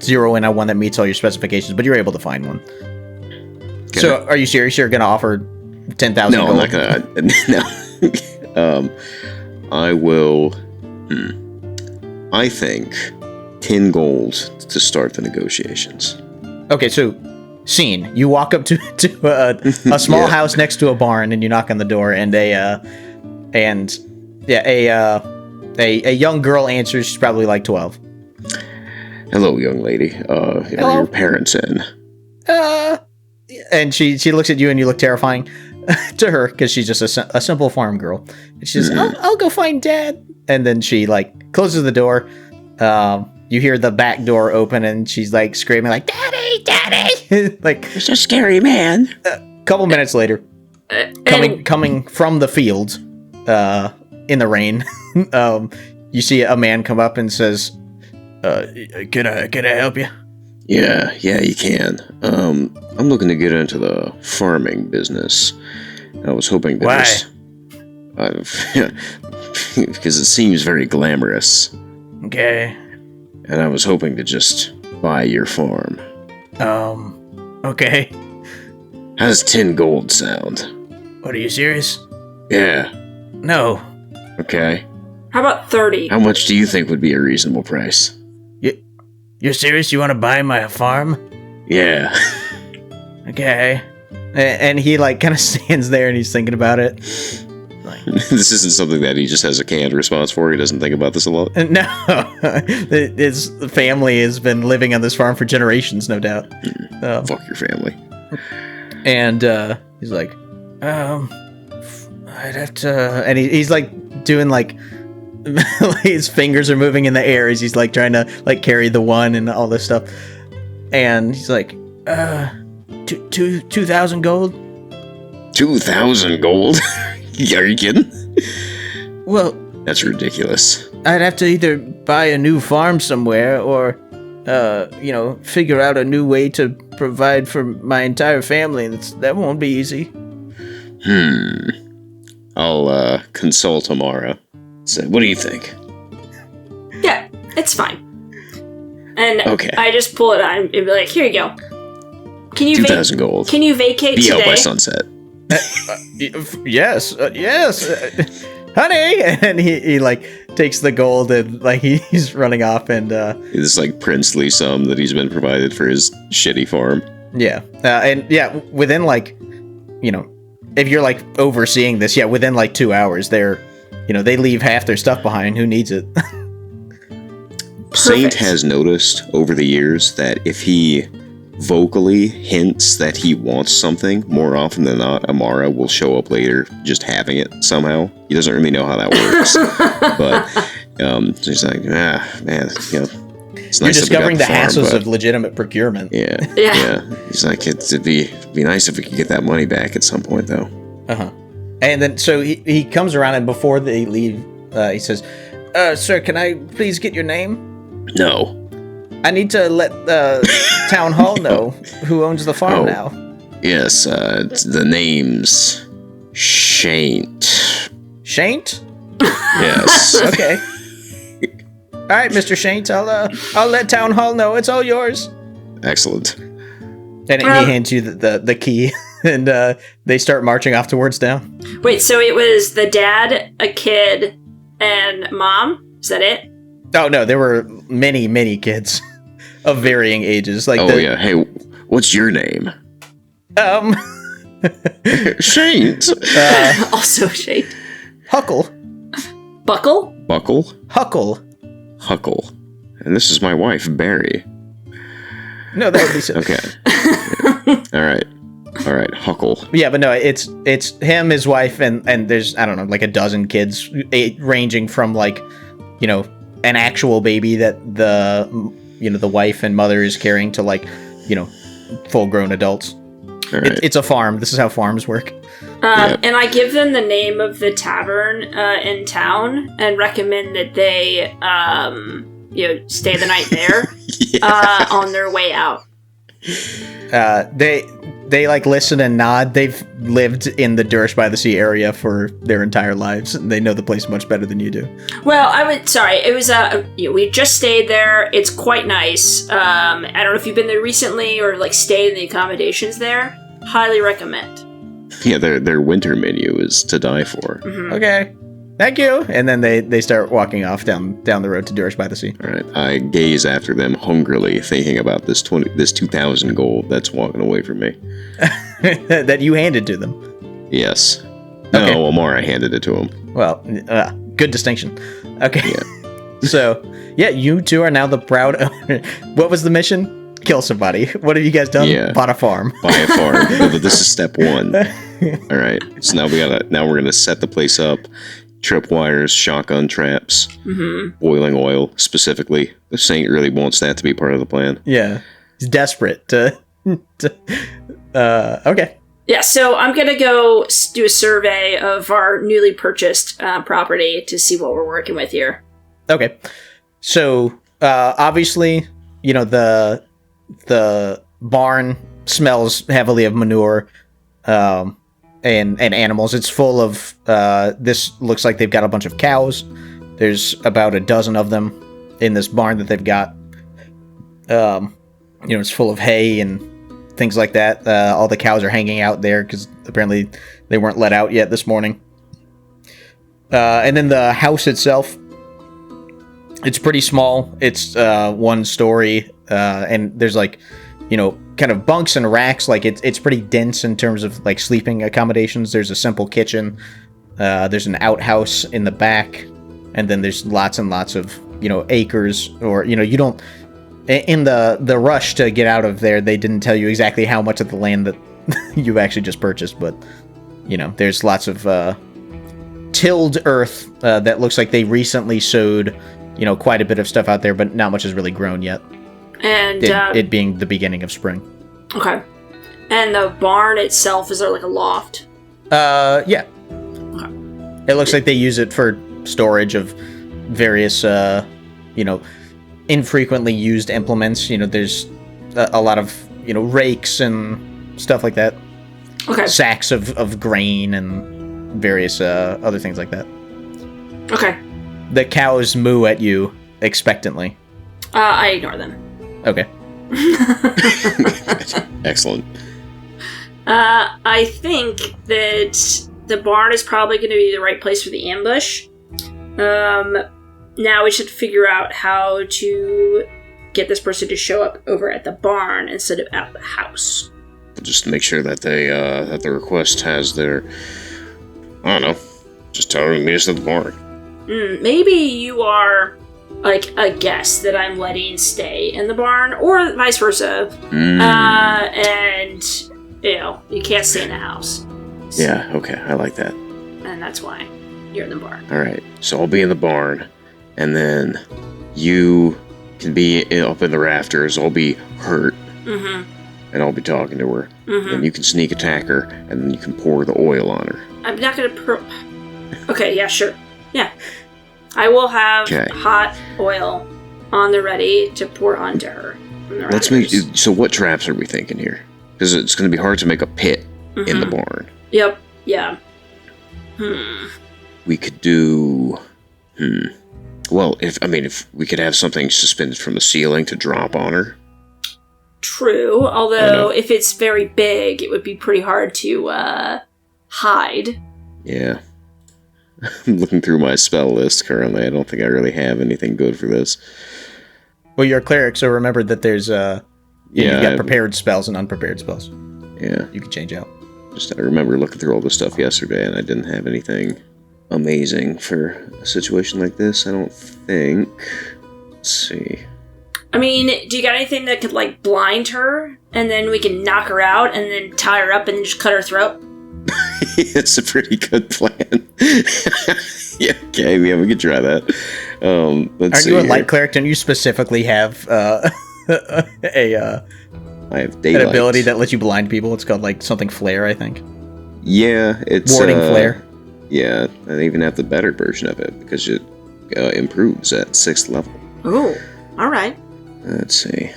zero in on one that meets all your specifications, but you're able to find one. Okay. So, are you serious? You're going to offer 10,000 gold? No, I'm not going to. No. I will... I think 10 gold to start the negotiations. Okay, so... Scene. You walk up to a small house next to a barn, and you knock on the door, and a young girl answers. She's probably like 12. Hello, young lady. Hello? Are your parents in? And she looks at you, and you look terrifying to her because she's just a simple farm girl. And she says, "I'll go find Dad." And then she like closes the door. You hear the back door open, and she's like screaming like, "Daddy, Daddy!" Like, "It's a scary man." A couple minutes later, coming from the field, in the rain, you see a man come up and says, "Can I help you?" Yeah, you can. I'm looking to get into the farming business. I was hoping to because it seems very glamorous. Okay. And I was hoping to just buy your farm. Okay. How does 10 gold sound? What, are you serious? Yeah. No. Okay. How about 30? How much do you think would be a reasonable price? You're serious? You want to buy my farm? Yeah. Okay. And he like kind of stands there and he's thinking about it. Like, this isn't something that he just has a canned response for. He doesn't think about this a lot. No. His family has been living on this farm for generations, no doubt. Fuck your family. And he's like, I'd have to... And he's like doing like... his fingers are moving in the air as he's like trying to like carry the one and all this stuff. And he's like, 2,000 gold? 2,000 gold? Are you kidding? Well, that's ridiculous. I'd have to either buy a new farm somewhere or, figure out a new way to provide for my entire family. That won't be easy. I'll consult Amara. So, what do you think? Yeah, it's fine. And okay. I just pull it out and be like, here you go. Can you 2,000 gold. Can you vacate Be today? out by sunset. Yes, honey. And he like takes the gold and like he's running off and this like princely sum that he's been provided for his shitty farm. Yeah, and yeah, within like, if you're like overseeing this, within like 2 hours, they leave half their stuff behind. Who needs it? Saint has noticed over the years that if he vocally hints that he wants something, more often than not, Amara will show up later just having it somehow. He doesn't really know how that works. But he's like, man, it's nice. You're discovering the hassles of legitimate procurement. Yeah. He's like, it'd be nice if we could get that money back at some point, though. And then, so he comes around, and before they leave, he says, sir, can I please get your name? No. I need to let the town hall know who owns the farm now. Yes, the name's Shaint. Shaint? Yes. Okay. All right, Mr. Shaint, I'll let town hall know. It's all yours. Excellent. And he hands you the key, and they start marching off towards town. Wait, so it was the dad, a kid, and mom? Is that it? Oh, no, there were many, many kids of varying ages. Like, yeah. Hey, what's your name? Shaint. Also Shaint. Huckle. Buckle? Buckle? Huckle. And this is my wife, Barry. No, that would be so. Okay. All right. All right, Huckle. Yeah, but no, it's him, his wife, and there's, I don't know, like a dozen kids, ranging from like, you know, an actual baby that the wife and mother is carrying to like, you know, full-grown adults. All right. It's a farm. This is how farms work. And I give them the name of the tavern in town and recommend that they, stay the night there on their way out. They like listen and nod. They've lived in the Durish by the Sea area for their entire lives, and they know the place much better than you do. Well, it was, we just stayed there. It's quite nice. I don't know if you've been there recently or like stayed in the accommodations there. Highly recommend. Yeah, their winter menu is to die for. Mm-hmm. Okay. Thank you. And then they start walking off down the road to Durish by the Sea. All right. I gaze after them hungrily, thinking about this 2,000 gold that's walking away from me. That you handed to them. Yes. Okay. No, Amara handed it to him. Well, good distinction. Okay. Yeah. So, yeah, you two are now the proud owner. What was the mission? Kill somebody. What have you guys done? Yeah. Bought a farm. Buy a farm. This is step one. All right. So now we're gonna set the place up. Tripwires, shotgun traps, boiling oil specifically. The Saint really wants that to be part of the plan. Yeah, he's desperate to okay. Yeah, so I'm gonna go do a survey of our newly purchased property to see what we're working with here. Okay, so obviously, you know, the barn smells heavily of manure. And animals. It's full of, this looks like they've got a bunch of cows. There's about a dozen of them in this barn that they've got. It's full of hay and things like that. All the cows are hanging out there because apparently they weren't let out yet this morning. And then the house itself, it's pretty small. It's one story, and there's like, you know, kind of bunks and racks. Like it's pretty dense in terms of like sleeping accommodations. There's a simple kitchen. There's an outhouse in the back, and then there's lots and lots of, you know, acres, or, you know, you don't, in the rush to get out of there, they didn't tell you exactly how much of the land that you've actually just purchased, but, you know, there's lots of tilled earth that looks like they recently sowed, you know, quite a bit of stuff out there, but not much has really grown yet. And it being the beginning of spring. Okay. And the barn itself, is there like a loft? Yeah. Okay. It looks like they use it for storage of various, infrequently used implements. You know, there's a lot of, you know, rakes and stuff like that. Okay. Sacks of grain and various other things like that. Okay. The cows moo at you expectantly. I ignore them. Okay. Excellent. I think that the barn is probably going to be the right place for the ambush. Now we should figure out how to get this person to show up over at the barn instead of at the house. Just make sure that that the request has their, I don't know, just tell her to meet us at the barn. Maybe you are like a guest that I'm letting stay in the barn, or vice versa. And, you know, you can't stay in the house. Yeah, okay, I like that. And that's why you're in the barn. Alright, so I'll be in the barn, and then you can be up in the rafters. I'll be hurt, and I'll be talking to her. And you can sneak attack her, and then you can pour the oil on her. I'm not gonna Okay, yeah, sure. Yeah. I will have hot oil on the ready to pour onto her. Let's make. So, what traps are we thinking here? Because it's going to be hard to make a pit in the barn. Yep. Yeah. We could do. Well, if we could have something suspended from the ceiling to drop on her. True. Although, if it's very big, it would be pretty hard to hide. Yeah. I'm looking through my spell list currently. I don't think I really have anything good for this. Well, you're a cleric, so remember that there's you've got prepared spells and unprepared spells. Yeah. You can change out. Just I remember looking through all this stuff yesterday, and I didn't have anything amazing for a situation like this, I don't think. Let's see. I mean, do you got anything that could, like, blind her, and then we can knock her out, and then tie her up, and then just cut her throat? It's a pretty good plan. Yeah, okay, yeah, we could try that. Let's see. Are you a light cleric? Don't you specifically have I have an daylight. ability that lets you blind people? It's called, like, something flare, I think. Yeah, it's... Warding flare. Yeah, I even have the better version of it, because it improves at 6th level. Oh, alright. Let's see.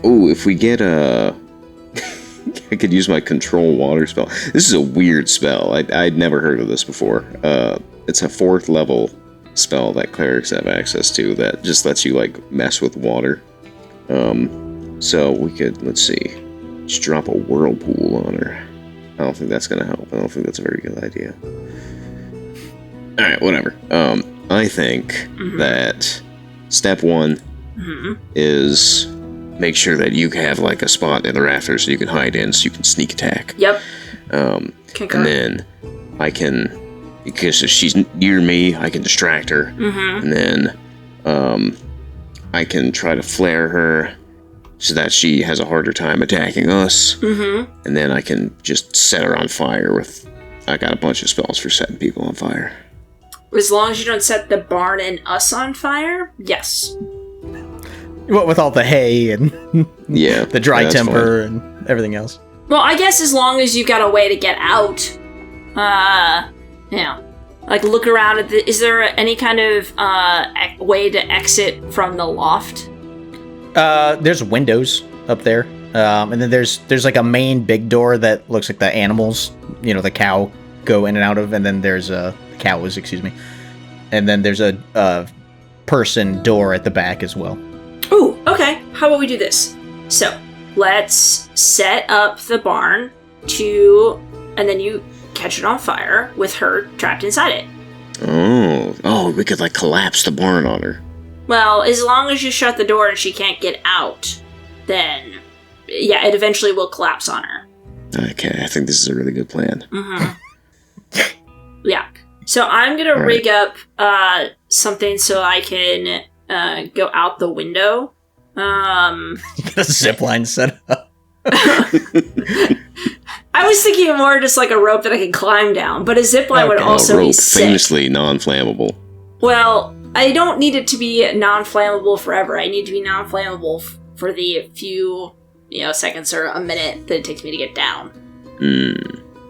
Oh, if we get a... I could use my control water spell. This is a weird spell. I'd never heard of this before. It's a 4th level spell that clerics have access to that just lets you, like, mess with water. So we could, let's see, just drop a whirlpool on her. I don't think that's gonna help. I don't think that's a very good idea. Alright, whatever. I think that step 1 is make sure that you have, like, a spot in the rafters so you can hide in, so you can sneak attack. Yep. And then I can, because if she's near me, I can distract her. And then I can try to flare her so that she has a harder time attacking us. And then I can just set her on fire with... I got a bunch of spells for setting people on fire. As long as you don't set the barn and us on fire, yes. What with all the hay and Yeah, the dry that's timber and everything else. Well, I guess as long as you've got a way to get out. Yeah. Like, look around at the... Is there any kind of way to exit from the loft? There's windows up there. And then there's like a main big door that looks like the animals, the cow go in and out of, and then there's cows, excuse me. And then there's a person door at the back as well. Ooh, okay. How about we do this? So, let's set up the barn and then you catch it on fire with her trapped inside it. Oh, we could, like, collapse the barn on her. Well, as long as you shut the door and she can't get out, then, yeah, it eventually will collapse on her. Okay, I think this is a really good plan. Yeah. So I'm gonna rig up something so I can go out the window. You got a zip line set up. I was thinking more just like a rope that I could climb down, but a zip line would also be sick. Famously non-flammable. Well, I don't need it to be non-flammable forever. I need to be non-flammable for the few, seconds or a minute that it takes me to get down.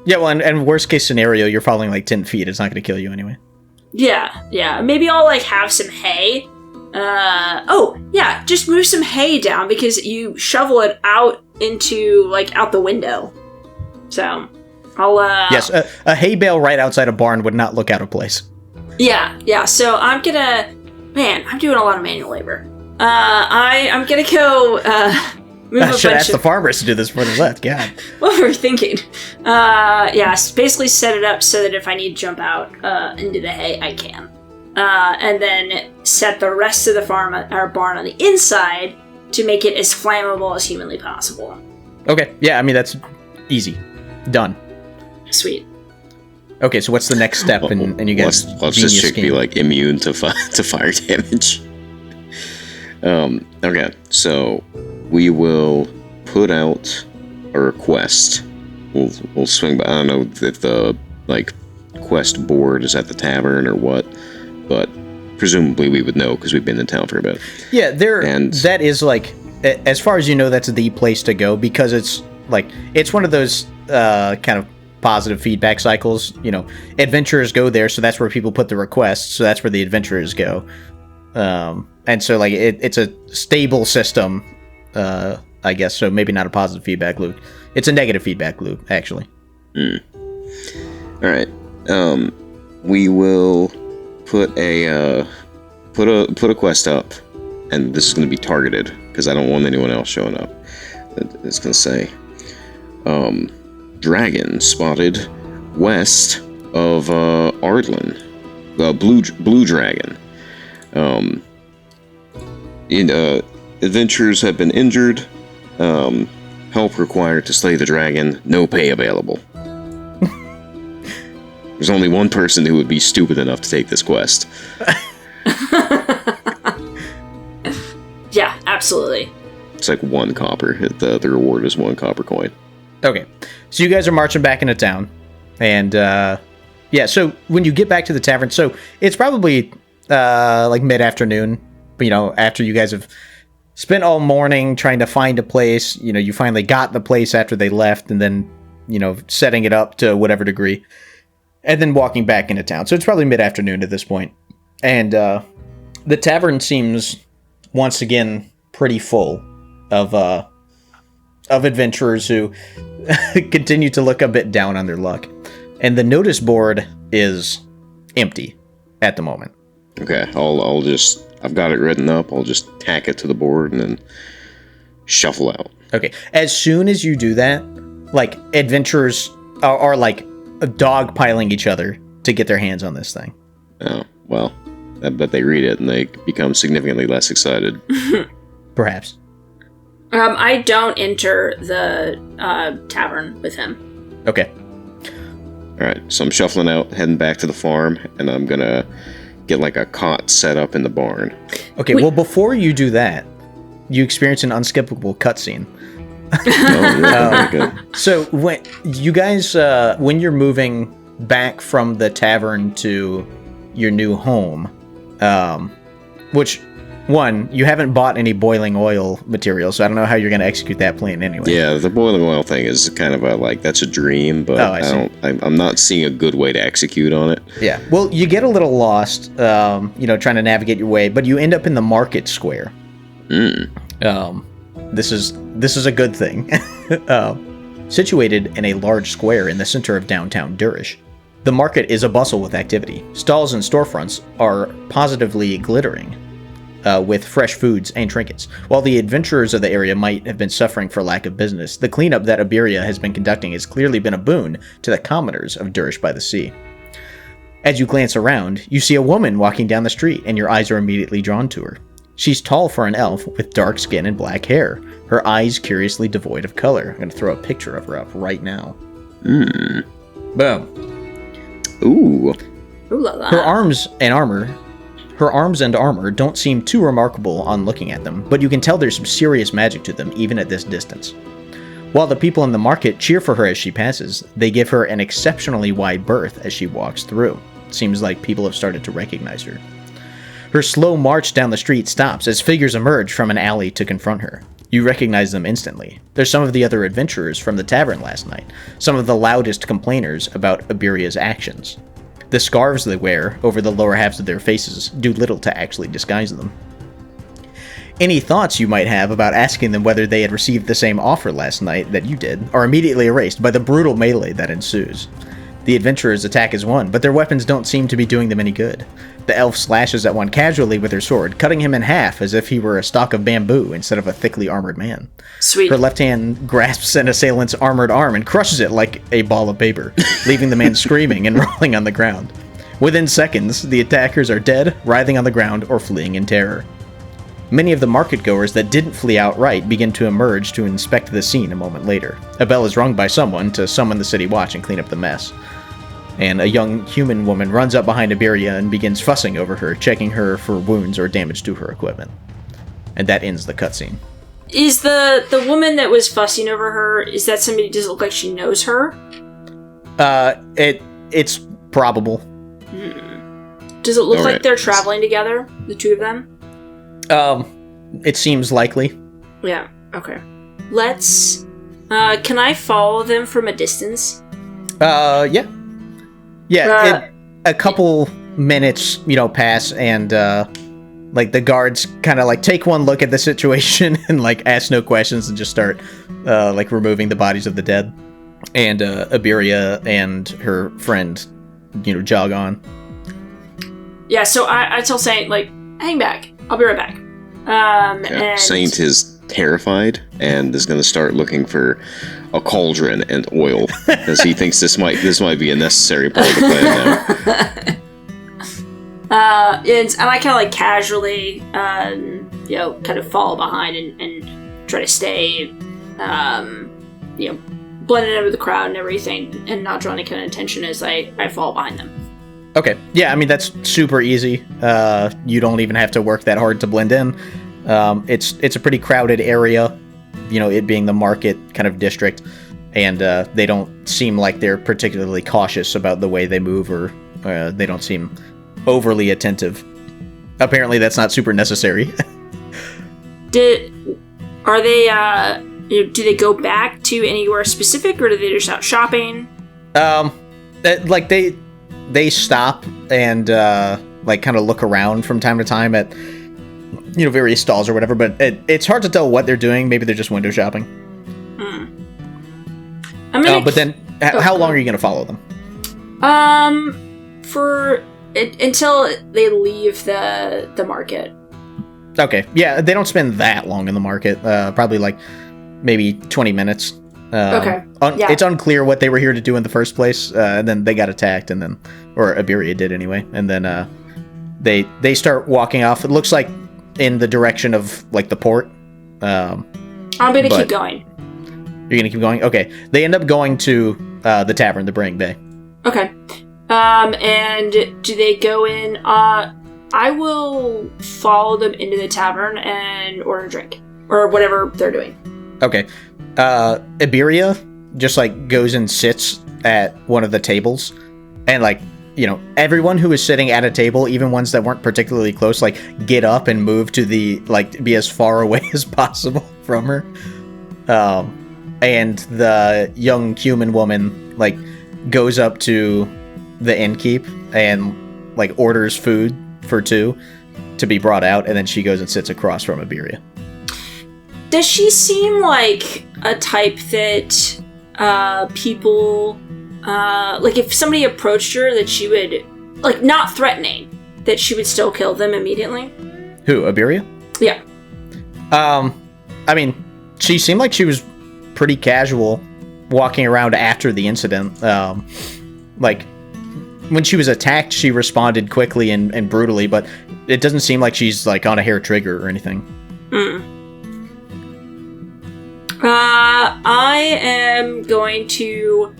Yeah, well, and worst case scenario, you're falling like 10 feet. It's not going to kill you anyway. Yeah. Maybe I'll, like, have some hay. Just move some hay down because you shovel it out into, like, out the window. So, I'll, Yes, a hay bale right outside a barn would not look out of place. Yeah, so I'm gonna... Man, I'm doing a lot of manual labor. I'm gonna go, move I should ask the farmers to do this before they left, God. What were we thinking? Basically set it up so that if I need to jump out into the hay, I can. And then set the rest of the barn on the inside to make it as flammable as humanly possible. Okay, yeah, I mean, that's easy. Done. Sweet. Okay, so what's the next step in you guys' Let's this chick be, like, immune to fire damage. Okay, so we will put out a request. We'll swing by. I don't know if the, like, quest board is at the tavern or what, but presumably we would know because we've been in town for a bit. Yeah, that is, like, as far as you know, that's the place to go because it's one of those kind of positive feedback cycles. Adventurers go there, so that's where people put the requests, so that's where the adventurers go. And so, like, it's a stable system, I guess, so maybe not a positive feedback loop. It's a negative feedback loop, actually. Alright. We will put a quest up, and this is going to be targeted, because I don't want anyone else showing up. It's going to say, dragon spotted west of Ardlin. Blue dragon. Adventurers have been injured. Help required to slay the dragon. No pay available. There's only one person who would be stupid enough to take this quest. Yeah, absolutely. It's like 1 copper. The reward is 1 copper coin. Okay, so you guys are marching back into town, and so when you get back to the tavern, so it's probably like mid-afternoon, after you guys have spent all morning trying to find a place. You finally got the place after they left, and then setting it up to whatever degree, and then walking back into town. So it's probably mid-afternoon at this point, and the tavern seems once again pretty full of adventurers who continue to look a bit down on their luck, and the notice board is empty at the moment. Okay, I've got it written up. I'll just tack it to the board and then shuffle out. Okay, as soon as you do that, like, adventurers are like dogpiling each other to get their hands on this thing. Oh, well, I bet they read it and they become significantly less excited. Perhaps. I don't enter the tavern with him. Okay. Alright, so I'm shuffling out, heading back to the farm, and I'm gonna get like a cot set up in the barn. Okay, well, before you do that, you experience an unskippable cutscene. Very good. So when you guys, when you're moving back from the tavern to your new home, which, one, you haven't bought any boiling oil material, so I don't know how you're going to execute that plan anyway. Yeah, the boiling oil thing is kind of that's a dream, but I'm not seeing a good way to execute on it. Yeah, well, you get a little lost, trying to navigate your way, but you end up in the market square. This is a good thing. Situated in a large square in the center of downtown Durish, the market is abustle with activity. Stalls and storefronts are positively glittering with fresh foods and trinkets. While the adventurers of the area might have been suffering for lack of business, the cleanup that Iberia has been conducting has clearly been a boon to the commoners of Durish by the Sea. As you glance around, you see a woman walking down the street, and your eyes are immediately drawn to her. She's tall for an elf, with dark skin and black hair, her eyes curiously devoid of color. I'm going to throw a picture of her up right now. Boom. Ooh. Ooh la la. Her arms and armor don't seem too remarkable on looking at them, but you can tell there's some serious magic to them even at this distance. While the people in the market cheer for her as she passes, they give her an exceptionally wide berth as she walks through. It seems like people have started to recognize her. Her slow march down the street stops as figures emerge from an alley to confront her. You recognize them instantly. They're some of the other adventurers from the tavern last night, some of the loudest complainers about Iberia's actions. The scarves they wear over the lower halves of their faces do little to actually disguise them. Any thoughts you might have about asking them whether they had received the same offer last night that you did are immediately erased by the brutal melee that ensues. The adventurers attack as one, but their weapons don't seem to be doing them any good. The elf slashes at one casually with her sword, cutting him in half as if he were a stalk of bamboo instead of a thickly armored man. Sweet. Her left hand grasps an assailant's armored arm and crushes it like a ball of paper, leaving the man screaming and rolling on the ground. Within seconds, the attackers are dead, writhing on the ground, or fleeing in terror. Many of the market-goers that didn't flee outright begin to emerge to inspect the scene a moment later. A bell is rung by someone to summon the city watch and clean up the mess. And a young human woman runs up behind Iberia and begins fussing over her, checking her for wounds or damage to her equipment. And that ends the cutscene. Is the woman that was fussing over her, is that somebody who doesn't look like she knows her? It's probable. Does it look All like right. they're traveling together, the two of them? It seems likely. Yeah, okay. Let's... can I follow them from a distance? Yeah. Yeah, a couple minutes, pass, and, the guards kind of, take one look at the situation and, ask no questions and just start, removing the bodies of the dead. And, Iberia and her friend, jog on. Yeah, so I tell Saint, hang back. I'll be right back. And... Saint is terrified and is going to start looking for a cauldron and oil because he thinks this might be a necessary part of the plan now. And I kind of casually, kind of follow behind and try to stay, blending in with the crowd and everything and not draw any kind of attention as I follow behind them. Okay. Yeah, I mean, that's super easy. You don't even have to work that hard to blend in. It's a pretty crowded area, it being the market kind of district, and they don't seem like they're particularly cautious about the way they move, or they don't seem overly attentive. Apparently, that's not super necessary. Do they go back to anywhere specific, or do they just out shopping? They stop and kind of look around from time to time at various stalls or whatever, but it's hard to tell what they're doing. Maybe they're just window shopping. But then how long are you going to follow them? Until they leave the market. Okay, yeah, they don't spend that long in the market. Probably maybe 20 minutes. Okay. Yeah. It's unclear what they were here to do in the first place, and then they got attacked, or Iberia did anyway, and then they start walking off. It looks like in the direction of the port. I'm gonna keep going. You're gonna keep going? Okay. They end up going to the tavern, the Braying Bay. Okay. And do they go in? I will follow them into the tavern and order a drink or whatever they're doing. Okay. Iberia just goes and sits at one of the tables, and everyone who is sitting at a table, even ones that weren't particularly close, get up and move to the be as far away as possible from her. And the young human woman goes up to the innkeep and orders food for two to be brought out, and then she goes and sits across from Iberia. Does she seem like a type that people if somebody approached her, that she would not threatening, that she would still kill them immediately? Who, Iberia? Yeah. I mean, she seemed like she was pretty casual walking around after the incident. When she was attacked, she responded quickly and brutally, but it doesn't seem like she's on a hair trigger or anything. I am going to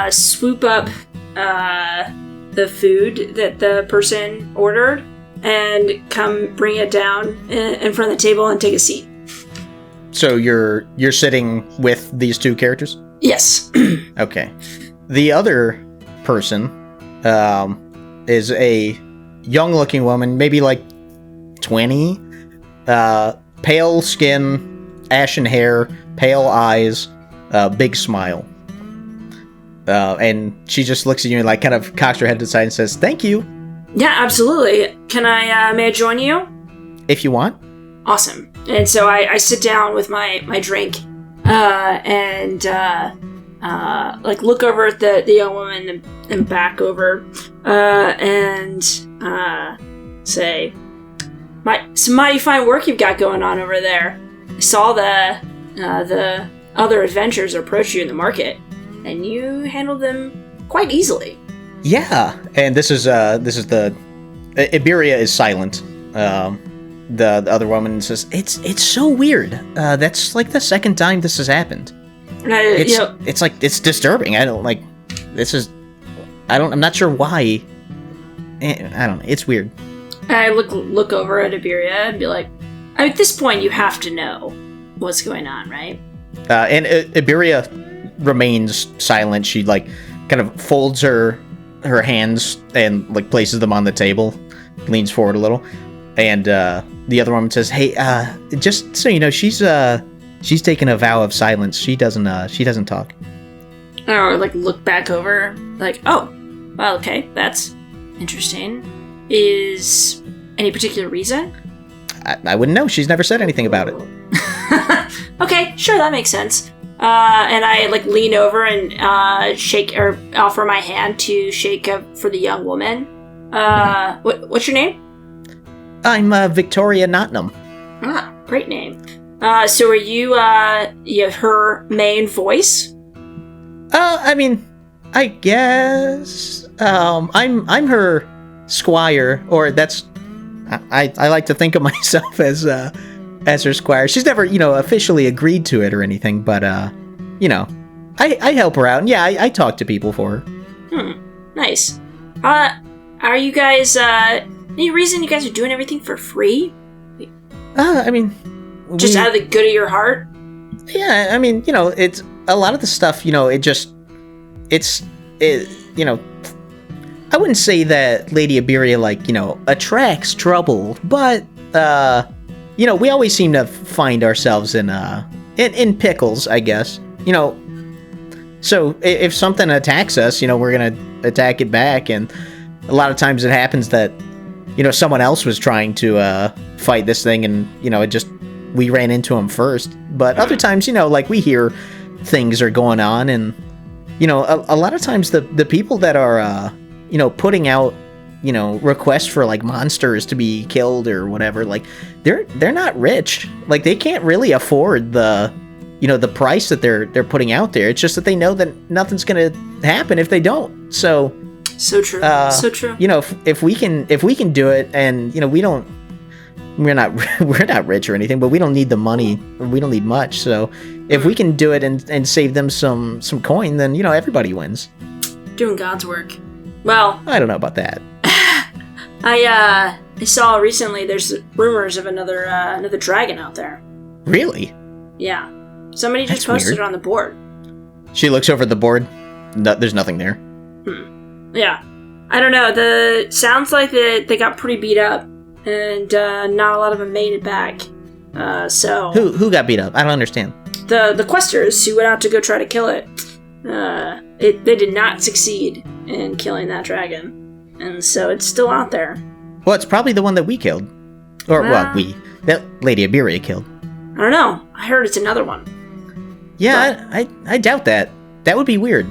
swoop up the food that the person ordered and come bring it down in front of the table and take a seat. So you're sitting with these two characters? Yes. Okay. The other person is a young-looking woman, maybe 20, pale skin, ashen hair, pale eyes, big smile. And she just looks at you and kind of cocks her head to the side and says, "Thank you." Yeah, absolutely. May I join you? If you want. Awesome. And so I sit down with my drink, and look over at the young woman and back over, and say, some mighty fine work you've got going on over there. I saw the other adventurers approach you in the market, and you handled them quite easily. Yeah, and this is the Iberia is silent. The other woman says, "It's so weird. That's the second time this has happened. It's disturbing. I don't like. I'm not sure why. I don't know. It's weird." I look over at Iberia and be like, at this point, you have to know what's going on, right? And Iberia remains silent. She kind of folds her hands and places them on the table, leans forward a little, and the other woman says, "Hey, just so you know, she's taken a vow of silence. She doesn't talk." Or look back over, oh, well, okay, that's interesting. Is any particular reason? I wouldn't know. She's never said anything about it. Okay, sure, that makes sense. And I lean over and shake or offer my hand to shake for the young woman. What's your name? I'm Victoria Nottingham. Ah, great name. So are you her main voice? I mean, I guess I'm her squire, or that's I like to think of myself as her squire. She's never officially agreed to it or anything, but I help her out, and yeah, I talk to people for her. Nice. Are you guys any reason you guys are doing everything for free? I mean, Just out of the good of your heart? Yeah, I mean, it's a lot of the stuff, I wouldn't say that Lady Iberia, attracts trouble, but, we always seem to find ourselves in pickles, I guess. So if something attacks us, we're gonna attack it back, and a lot of times it happens that, someone else was trying to fight this thing, and, we ran into them first. But other times, we hear things are going on, and, a lot of times the people that are, putting out, requests for, monsters to be killed or whatever, they're not rich. They can't really afford the price that they're putting out there. It's just that they know that nothing's gonna happen if they don't. So true. So true. If we can do it, and we're not rich or anything, but we don't need the money. We don't need much. So if we can do it and save them some coin, then everybody wins. Doing God's work. Well, I don't know about that. I saw recently there's rumors of another dragon out there. Really? Yeah. Somebody just posted it on the board. She looks over at the board. No, there's nothing there. Yeah. I don't know. Sounds like they got pretty beat up, and not a lot of them made it back. So who got beat up? I don't understand. The questers who went out to go try to kill it. They did not succeed in killing that dragon, and so it's still out there. Well, it's probably the one that we killed, or that Lady Iberia killed. I don't know. I heard it's another one. Yeah, I doubt that. That would be weird.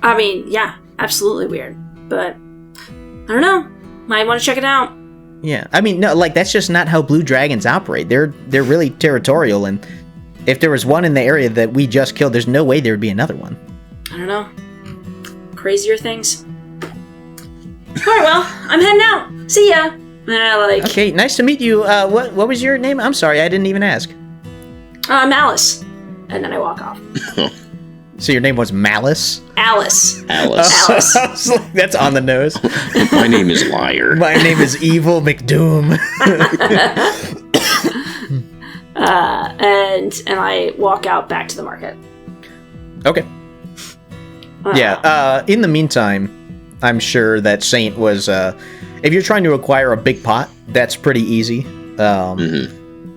I mean, yeah, absolutely weird. But I don't know. Might want to check it out. Yeah, I mean, no, that's just not how blue dragons operate. They're really territorial, and if there was one in the area that we just killed, there's no way there would be another one. I don't know. Crazier things. Alright, well, I'm heading out. See ya. Okay, nice to meet you. What was your name? I'm sorry, I didn't even ask. Malice. And then I walk off. So your name was Malice? Alice. Alice. I was like, that's on the nose. My name is Liar. My name is Evil McDoom. And I walk out back to the market. Okay. Yeah, in the meantime, I'm sure that Saint was, if you're trying to acquire a big pot, that's pretty easy.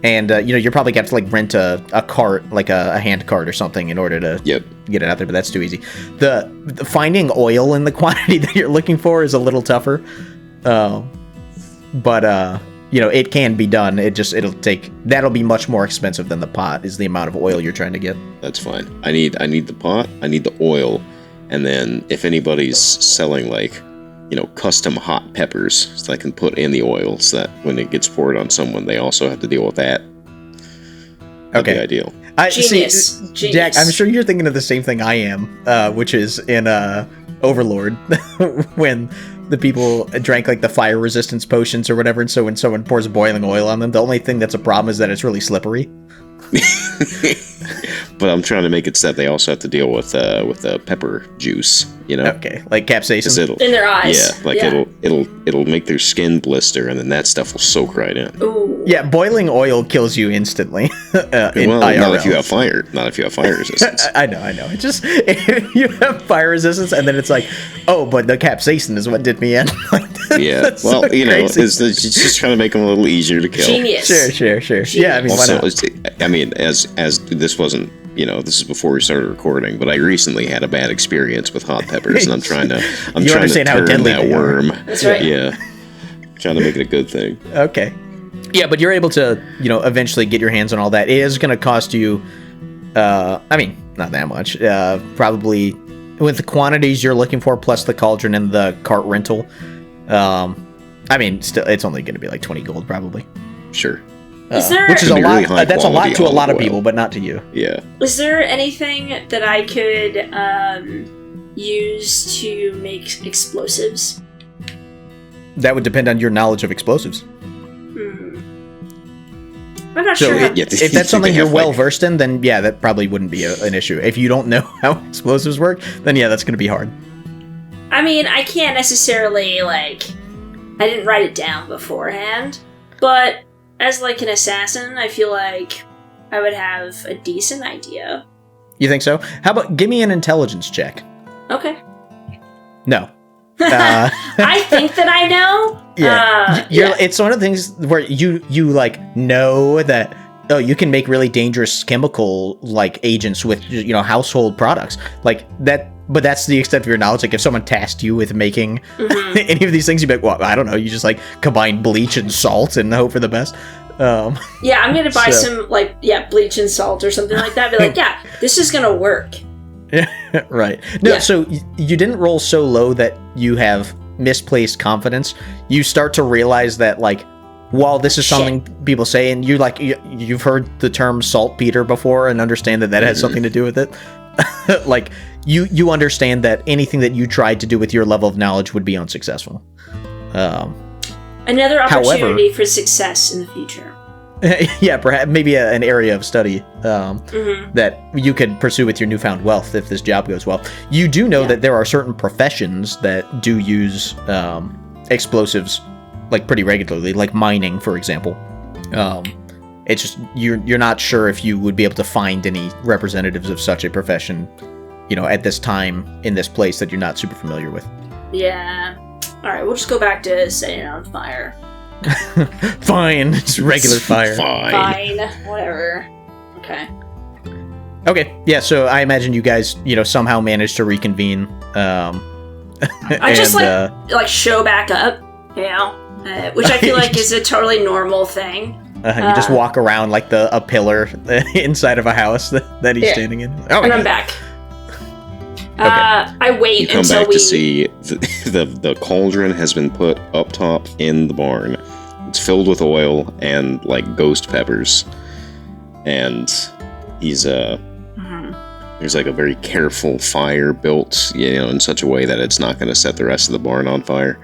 And, you're probably got to, rent a cart, a hand cart or something in order to get it out there, but that's too easy. The finding oil in the quantity that you're looking for is a little tougher. But it can be done. That'll be much more expensive than the pot, is the amount of oil you're trying to get. That's fine. I need the pot, I need the oil, and then if anybody's selling custom hot peppers so I can put in the oil so that when it gets poured on someone, they also have to deal with that. That'd be ideal. Genius. See, Jack, I'm sure you're thinking of the same thing I am, which is in Overlord, when the people drank the fire resistance potions or whatever, and so when someone pours boiling oil on them, the only thing that's a problem is that it's really slippery. But I'm trying to make it so that they also have to deal with the pepper juice, Okay, like capsaicin in their eyes. Yeah, it'll make their skin blister, and then that stuff will soak right in. Ooh. Yeah, boiling oil kills you instantly. Not if you have fire. Not if you have fire resistance. I know. It's just if you have fire resistance, and then it's but the capsaicin is what did me in. Yeah, well, so it's just trying to make them a little easier to kill. Genius. Sure. Genius. Yeah, I mean, also, why not? I mean, as this wasn't, this is before we started recording, but I recently had a bad experience with hot peppers, and I'm trying to turn that worm. That's right. Yeah, trying to make it a good thing. Okay. Yeah, but you're able to, eventually get your hands on all that. It is going to cost you, not that much. Probably with the quantities you're looking for, plus the cauldron and the cart rental. Still, it's only going to be 20 gold, probably. Sure. Which is a lot. Really that's a lot to a lot of people, but not to you. Yeah. Is there anything that I could use to make explosives? That would depend on your knowledge of explosives. I'm not sure. If that's something you're well versed in, then yeah, that probably wouldn't be an issue. If you don't know how explosives work, then yeah, that's going to be hard. I mean, I can't necessarily I didn't write it down beforehand, but as like an assassin, I feel like I would have a decent idea. You think so? How about give me an intelligence check? Okay. No. I think that I know. Yeah. It's one of the things where you like know that you can make really dangerous chemical like agents with household products like that. But that's the extent of your knowledge. Like if someone tasked you with making any of these things, you'd be like, well, I don't know. You just like combine bleach and salt and hope for the best. Yeah, I'm gonna buy some bleach and salt or something like that. Be like, yeah, this is gonna work. Right. No, so you didn't roll so low that you have misplaced confidence. You start to realize that like while this is something people say, and you've heard the term saltpeter before and understand that has something to do with it. Like you understand that anything that you tried to do with your level of knowledge would be unsuccessful. Another opportunity for success in the future. Yeah, perhaps maybe an area of study that you could pursue with your newfound wealth if this job goes well. You do know that there are certain professions that do use explosives like pretty regularly, like mining, for example. It's just you're not sure if you would be able to find any representatives of such a profession, at this time in this place that you're not super familiar with. Yeah. All right, we'll just go back to setting it on fire. Fine, it's regular fire. Fine, whatever. Okay, yeah. So I imagine you guys, somehow managed to reconvene. I just like show back up, which I feel like is a totally normal thing. You just walk around like a pillar inside of a house that he's standing in. Oh, and I'm back. Okay. I wait you come until back to see the cauldron has been put up top in the barn. It's filled with oil and like ghost peppers, and he's there's like a very careful fire built, in such a way that it's not going to set the rest of the barn on fire.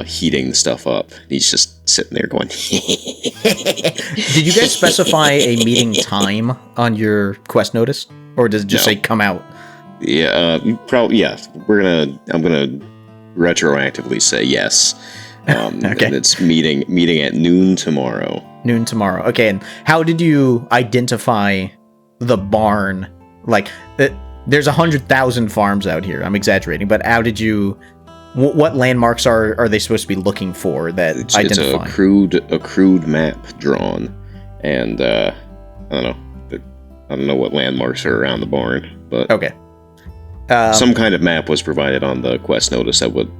Heating the stuff up. He's just sitting there going. Did you guys specify a meeting time on your quest notice, or does it just say come out? Yeah, probably. Yeah, I'm gonna retroactively say yes. Okay. And it's meeting at noon tomorrow. Noon tomorrow. Okay. And how did you identify the barn? Like, there's 100,000 farms out here. I'm exaggerating, but how did you? What landmarks are they supposed to be looking for that identify? It's a crude map drawn, and I don't know what landmarks are around the barn, but okay. Some kind of map was provided on the quest notice that would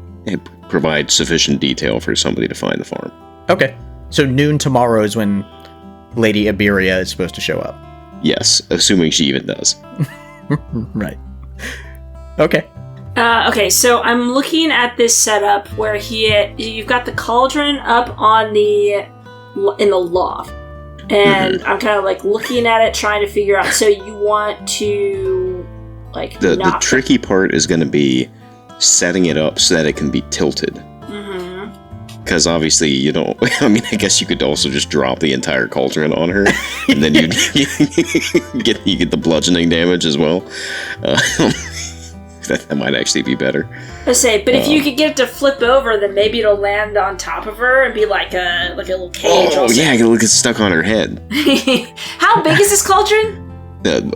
provide sufficient detail for somebody to find the farm. Okay. So noon tomorrow is when Lady Iberia is supposed to show up. Yes, assuming she even does. Right. Okay. Okay, so I'm looking at this setup where you've got the cauldron up in the loft. And I'm kind of like looking at it, trying to figure out. So you want to like the tricky part is going to be setting it up so that it can be tilted. Because obviously you don't. I mean, I guess you could also just drop the entire cauldron on her, and then you get the bludgeoning damage as well. That might actually be better. I say, but if you could get it to flip over, then maybe it'll land on top of her and be like a little cage. Oh yeah, it'll get stuck on her head. How big is this cauldron?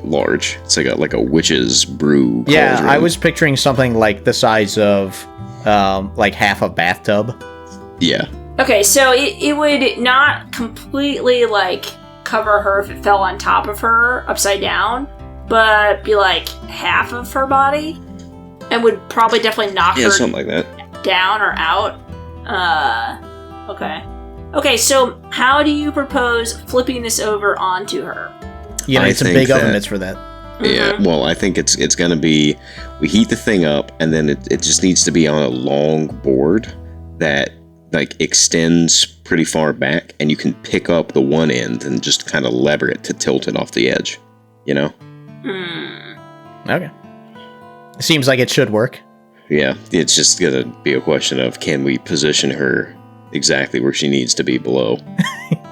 Large. It's like a witch's brew. Yeah, cauldron. I was picturing something like the size of like half a bathtub. Yeah. Okay, so it would not completely like cover her if it fell on top of her upside down, but be like half of her body, and would probably definitely knock her something like that down or out. Okay. So how do you propose flipping this over onto her? You need some big oven mitts for that. Yeah, well, I think it's gonna be, we heat the thing up, and then it just needs to be on a long board that like extends pretty far back, and you can pick up the one end and just kind of lever it to tilt it off the edge, Okay. Seems like it should work. Yeah, it's just gonna be a question of, can we position her exactly where she needs to be below?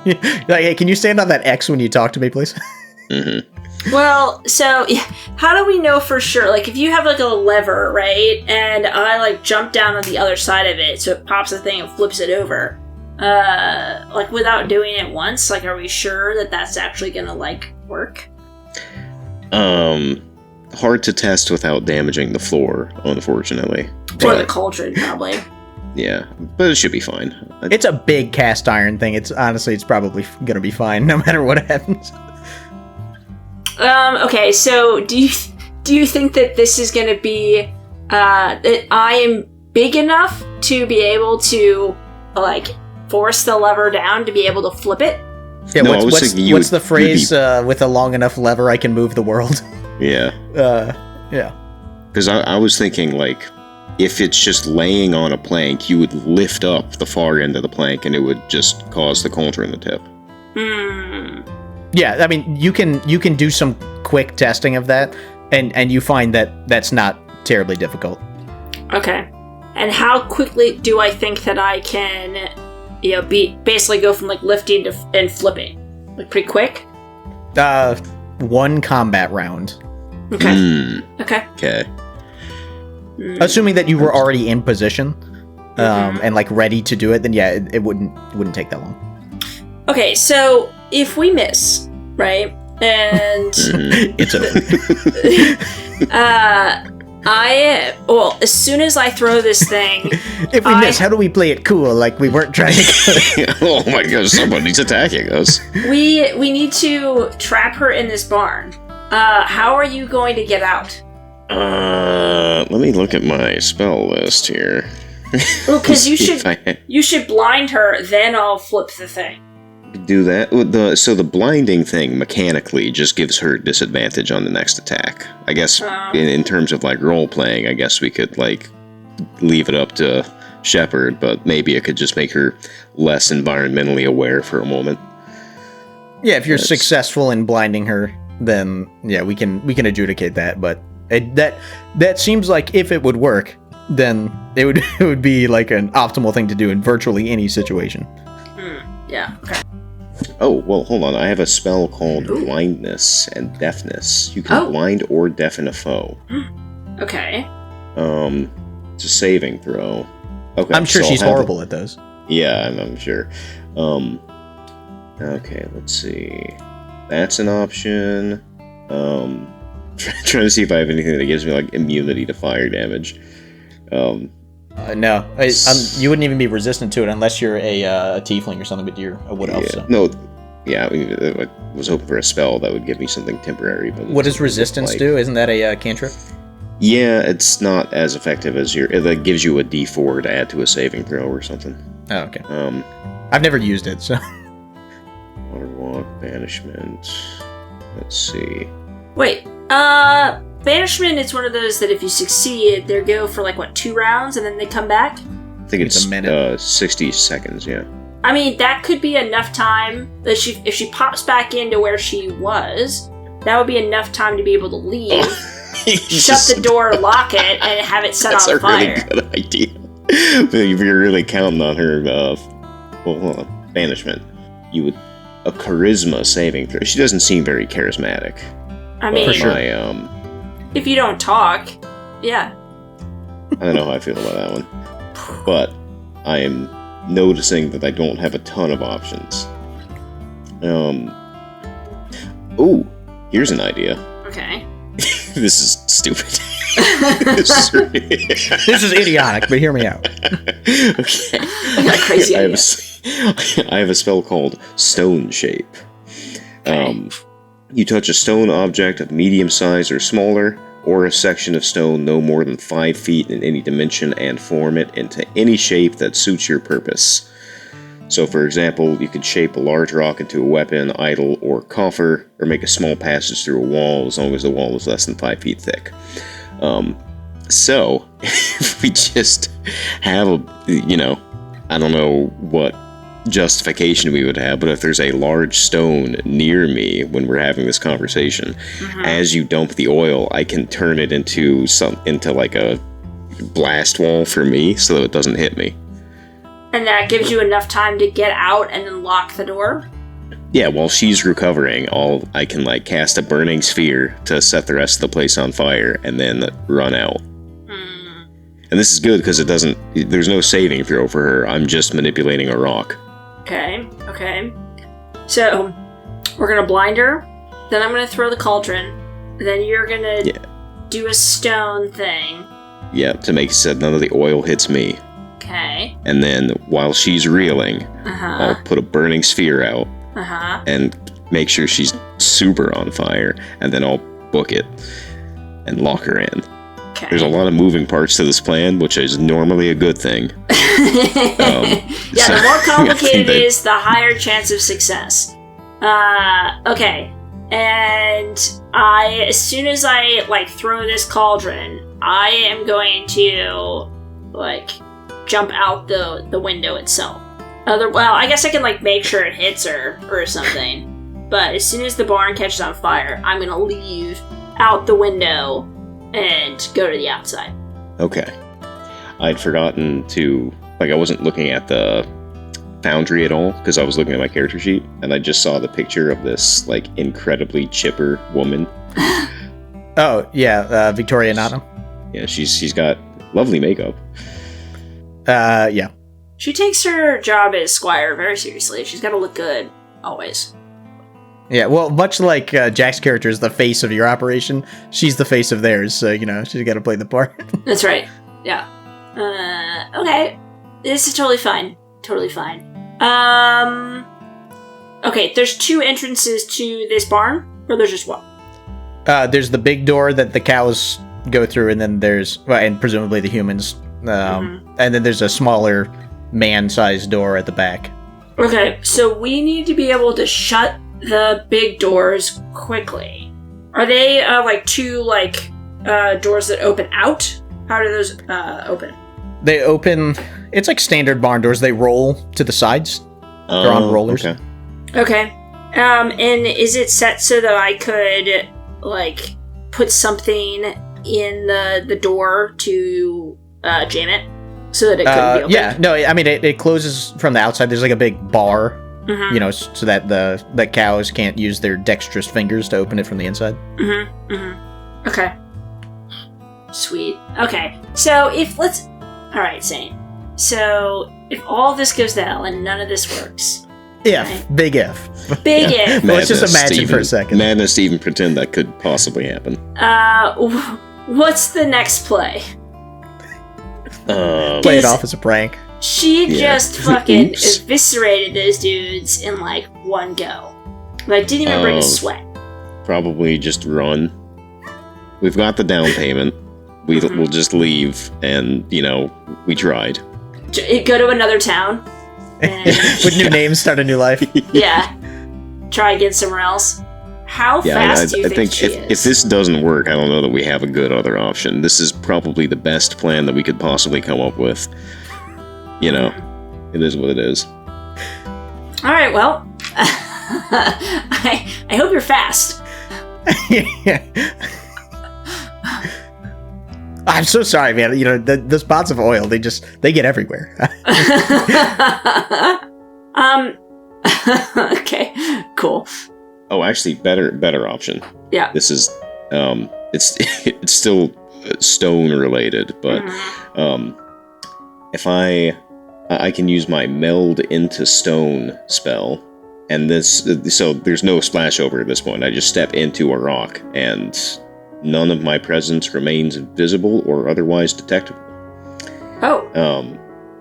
Like, hey, can you stand on that X when you talk to me, please? Well, so how do we know for sure? Like, if you have like a lever, right, and I like jump down on the other side of it, so it pops the thing and flips it over. like without doing it once? Like, are we sure that that's actually gonna like work? Hard to test without damaging the floor, unfortunately. Or the cauldron, probably. Yeah, but it should be fine. It's a big cast iron thing. It's probably gonna be fine no matter what happens. Okay, so do you think that this is gonna be that I am big enough to be able to like force the lever down to be able to flip it? Yeah, no, what's the phrase? With a long enough lever, I can move the world. Yeah. Yeah. Because I was thinking, like, if it's just laying on a plank, you would lift up the far end of the plank, and it would just cause the cauldron to tip. Yeah, I mean, you can do some quick testing of that, and you find that that's not terribly difficult. Okay. And how quickly do I think that I can, basically go from like lifting to and flipping? Like pretty quick? 1 combat round. Okay. Okay. Assuming that you were already in position, and like ready to do it, then yeah, it wouldn't take that long. Okay, so if we miss, right, and it's over. as soon as I throw this thing, if we miss, how do we play it cool, like we weren't trying to? Oh my gosh, somebody's attacking us. We need to trap her in this barn. How are you going to get out? Let me look at my spell list here. Well, because you should blind her, then I'll flip the thing. Do that. So the blinding thing mechanically just gives her disadvantage on the next attack. I guess in terms of like role playing, I guess we could like leave it up to Shepard, but maybe it could just make her less environmentally aware for a moment. Yeah, if you're successful in blinding her, then yeah, we can adjudicate that. But that seems like if it would work, then it would be like an optimal thing to do in virtually any situation. Yeah. Okay. Oh, well, hold on. I have a spell called Blindness and Deafness. You can blind or deafen a foe. Okay. It's a saving throw. Okay. I'm sure she's horrible at those. Yeah, I'm sure. Okay, let's see. That's an option. Trying to see if I have anything that gives me like immunity to fire damage. No, you wouldn't even be resistant to it unless you're a tiefling or something, but you're a wood elf. Yeah. So. No, yeah, I was hoping for a spell that would give me something temporary. But what does resistance do? Isn't that a cantrip? Yeah, it's not as effective as it gives you a D4 to add to a saving throw or something. Oh, okay. I've never used it, so. Water walk, banishment. Let's see. Wait, banishment is one of those that if you succeed, they go for like, 2 rounds and then they come back? I think it's a minute. 60 seconds, yeah. I mean, that could be enough time that if she pops back into where she was, that would be enough time to be able to leave, shut the door, lock it, and have it set on fire. That's a really good idea. If you're really counting on her, banishment, you would a charisma saving throw. She doesn't seem very charismatic. I mean, for sure. If you don't talk, yeah. I don't know how I feel about that one, but I am noticing that I don't have a ton of options. Oh, here's an idea. Okay. This is stupid. This is idiotic, but hear me out. Okay. I got a crazy idea. I have a spell called Stone Shape. Okay. You touch a stone object of medium size or smaller, or a section of stone no more than 5 feet in any dimension, and form it into any shape that suits your purpose. So, for example, you could shape a large rock into a weapon, idol, or coffer, or make a small passage through a wall as long as the wall is less than 5 feet thick. So, if we just have I don't know what justification we would have, but if there's a large stone near me when we're having this conversation, as you dump the oil, I can turn it into like a blast wall for me so that it doesn't hit me. And that gives you enough time to get out and then lock the door? Yeah, while she's recovering, I can cast a burning sphere to set the rest of the place on fire and then run out. And this is good because there's no saving throw for her. I'm just manipulating a rock. Okay. So, we're gonna blind her, then I'm gonna throw the cauldron, then you're gonna do a stone thing. Yeah, to make it so none of the oil hits me. Okay. And then, while she's reeling, I'll put a burning sphere out and make sure she's super on fire, and then I'll book it and lock her in. Okay. There's a lot of moving parts to this plan, which is normally a good thing. The more complicated it is, the higher chance of success. Okay. And as soon as I, throw this cauldron, I am going to, jump out the window itself. Well, I guess I can, make sure it hits her or something. But as soon as the barn catches on fire, I'm gonna leave out the window and go to the outside. Okay. I'd forgotten to, I wasn't looking at the foundry at all, because I was looking at my character sheet, and I just saw the picture of this, incredibly chipper woman. Oh, yeah, Victoria Nottingham. Yeah, she's got lovely makeup. Yeah. She takes her job as squire very seriously. She's gotta look good, always. Yeah, well, much like Jack's character is the face of your operation, she's the face of theirs, so, she's got to play the part. That's right. Yeah. Okay. This is totally fine. Okay, there's 2 entrances to this barn, or there's just one? There's the big door that the cows go through, and then there's, and presumably the humans, and then there's a smaller man-sized door at the back. Okay, so we need to be able to shut the big doors quickly. Are they 2 doors that open out? How do those open? They open. It's like standard barn doors. They roll to the sides. They're on rollers. Okay. And is it set so that I could put something in the door to jam it so that it couldn't be opened? Yeah. No. I mean, it closes from the outside. There's a big bar. So that the cows can't use their dexterous fingers to open it from the inside. Okay. Sweet. Okay. So Alright, Zane. So, if all this goes to hell and none of this works... Big F. Big F. Let's just imagine for a second. Madness to even pretend that could possibly happen. What's the next play? Play it off as a prank. She just fucking eviscerated those dudes in one go. Didn't even bring a sweat. Probably just run. We've got the down payment. We'll just leave, and we tried. Go to another town. With new names, start a new life. Yeah. Try again somewhere else. How fast do you think she is? If this doesn't work, I don't know that we have a good other option. This is probably the best plan that we could possibly come up with. It is what it is. All right, well, I hope you're fast. I'm so sorry, man. The spots of oil, they get everywhere. Okay, cool. Oh, actually, better option. Yeah. This is, it's still stone related, but, if I can use my meld into stone spell, and so there's no splash over at this point. I just step into a rock, and none of my presence remains visible or otherwise detectable. Oh.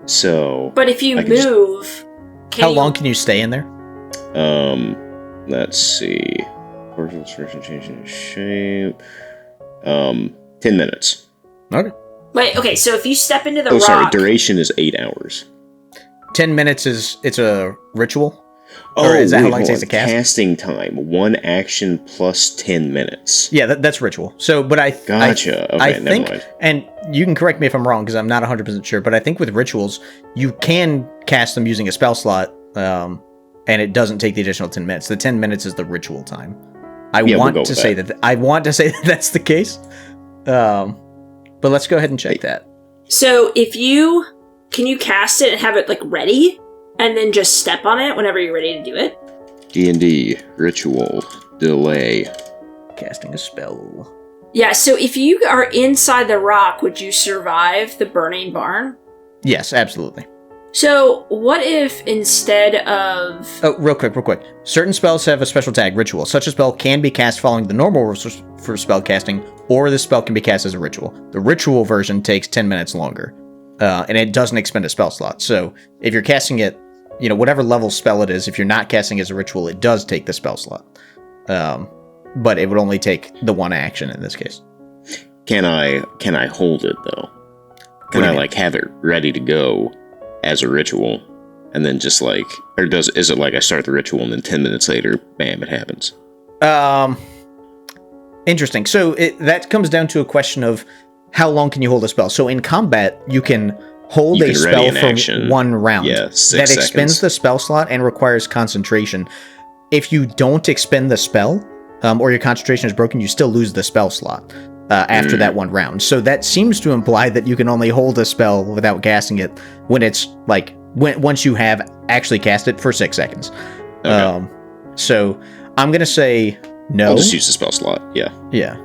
So. But if you move, how long can you stay in there? Let's see. Partial expression changing shape. 10 minutes. Okay. Wait, okay, so if you step into the rock... sorry, duration is 8 hours. 10 minutes it's a ritual? Or is that how long it takes to cast? Casting time. 1 action plus 10 minutes. Yeah, that's ritual. So, but I... Gotcha. Okay, never mind. And you can correct me if I'm wrong, because I'm not 100% sure, but I think with rituals, you can cast them using a spell slot, and it doesn't take the additional 10 minutes. The 10 minutes is the ritual time. I want to say that that's the case. But let's go ahead and check that. So can you cast it and have it ready, and then just step on it whenever you're ready to do it? D&D ritual delay. Casting a spell. Yeah. So if you are inside the rock, would you survive the burning barn? Yes, absolutely. So, what if instead of... Oh, real quick. Certain spells have a special tag, ritual. Such a spell can be cast following the normal rules for spell casting, or the spell can be cast as a ritual. The ritual version takes 10 minutes longer, and it doesn't expend a spell slot. So, if you're casting it, whatever level spell it is, if you're not casting as a ritual, it does take the spell slot. But it would only take the one action in this case. Can I hold it, though? Can I, have it ready to go as a ritual, and then just is it like I start the ritual and then 10 minutes later, bam, it happens? Interesting. So that comes down to a question of how long can you hold a spell. So in combat, you can hold a spell for 1 round. Yeah, 6 that seconds. expends the spell slot and requires concentration. If you don't expend the spell, or your concentration is broken, you still lose the spell slot after that 1 round. So that seems to imply that you can only hold a spell without casting it when it's once you have actually cast it for 6 seconds. Okay. So I'm gonna say no. I'll just use the spell slot. Yeah. Yeah.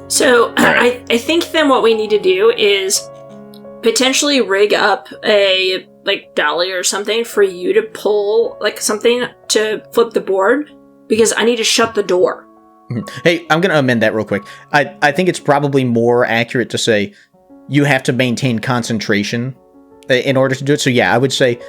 So Right. I think then what we need to do is potentially rig up a dolly or something for you to pull something to flip the board, because I need to shut the door. Hey, I'm going to amend that real quick. I think it's probably more accurate to say you have to maintain concentration in order to do it. So yeah, I would say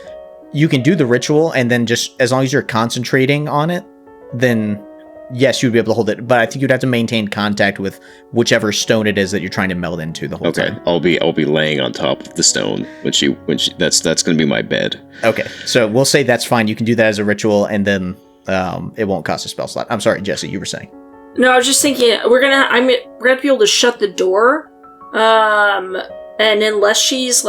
you can do the ritual, and then just as long as you're concentrating on it, then yes, you'd be able to hold it. But I think you'd have to maintain contact with whichever stone it is that you're trying to meld into the whole time. I'll be laying on top of the stone when she that's going to be my bed. Okay, so we'll say that's fine. You can do that as a ritual, and then it won't cost a spell slot. I'm sorry, Jesse, you were saying. No, I was just thinking we're gonna be able to shut the door, and unless she's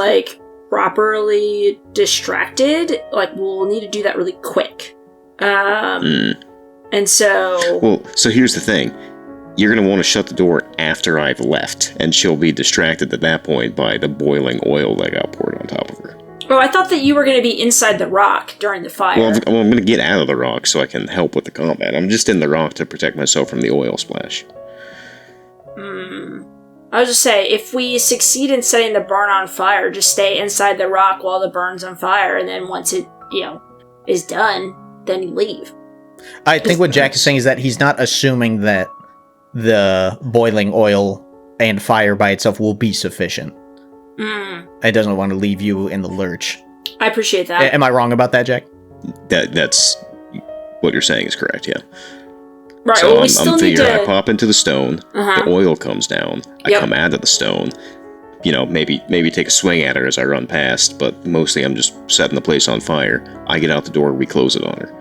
properly distracted, we'll need to do that really quick. And so... Well, so here's the thing. You're going to want to shut the door after I've left, and she'll be distracted at that point by the boiling oil that got poured on top of her. Oh, I thought that you were going to be inside the rock during the fire. Well, I'm going to get out of the rock so I can help with the combat. I'm just in the rock to protect myself from the oil splash. I was just saying, if we succeed in setting the barn on fire, just stay inside the rock while the burn's on fire, and then once it, is done, then you leave. I think what Jack is saying is that he's not assuming that the boiling oil and fire by itself will be sufficient. It doesn't want to leave you in the lurch. I appreciate that. Am I wrong about that, Jack? That's what you're saying is correct, yeah. Right, So well, we still I'm need figuring to... I pop into the stone, the oil comes down, I come out of the stone, maybe take a swing at her as I run past, but mostly I'm just setting the place on fire. I get out the door, we close it on her.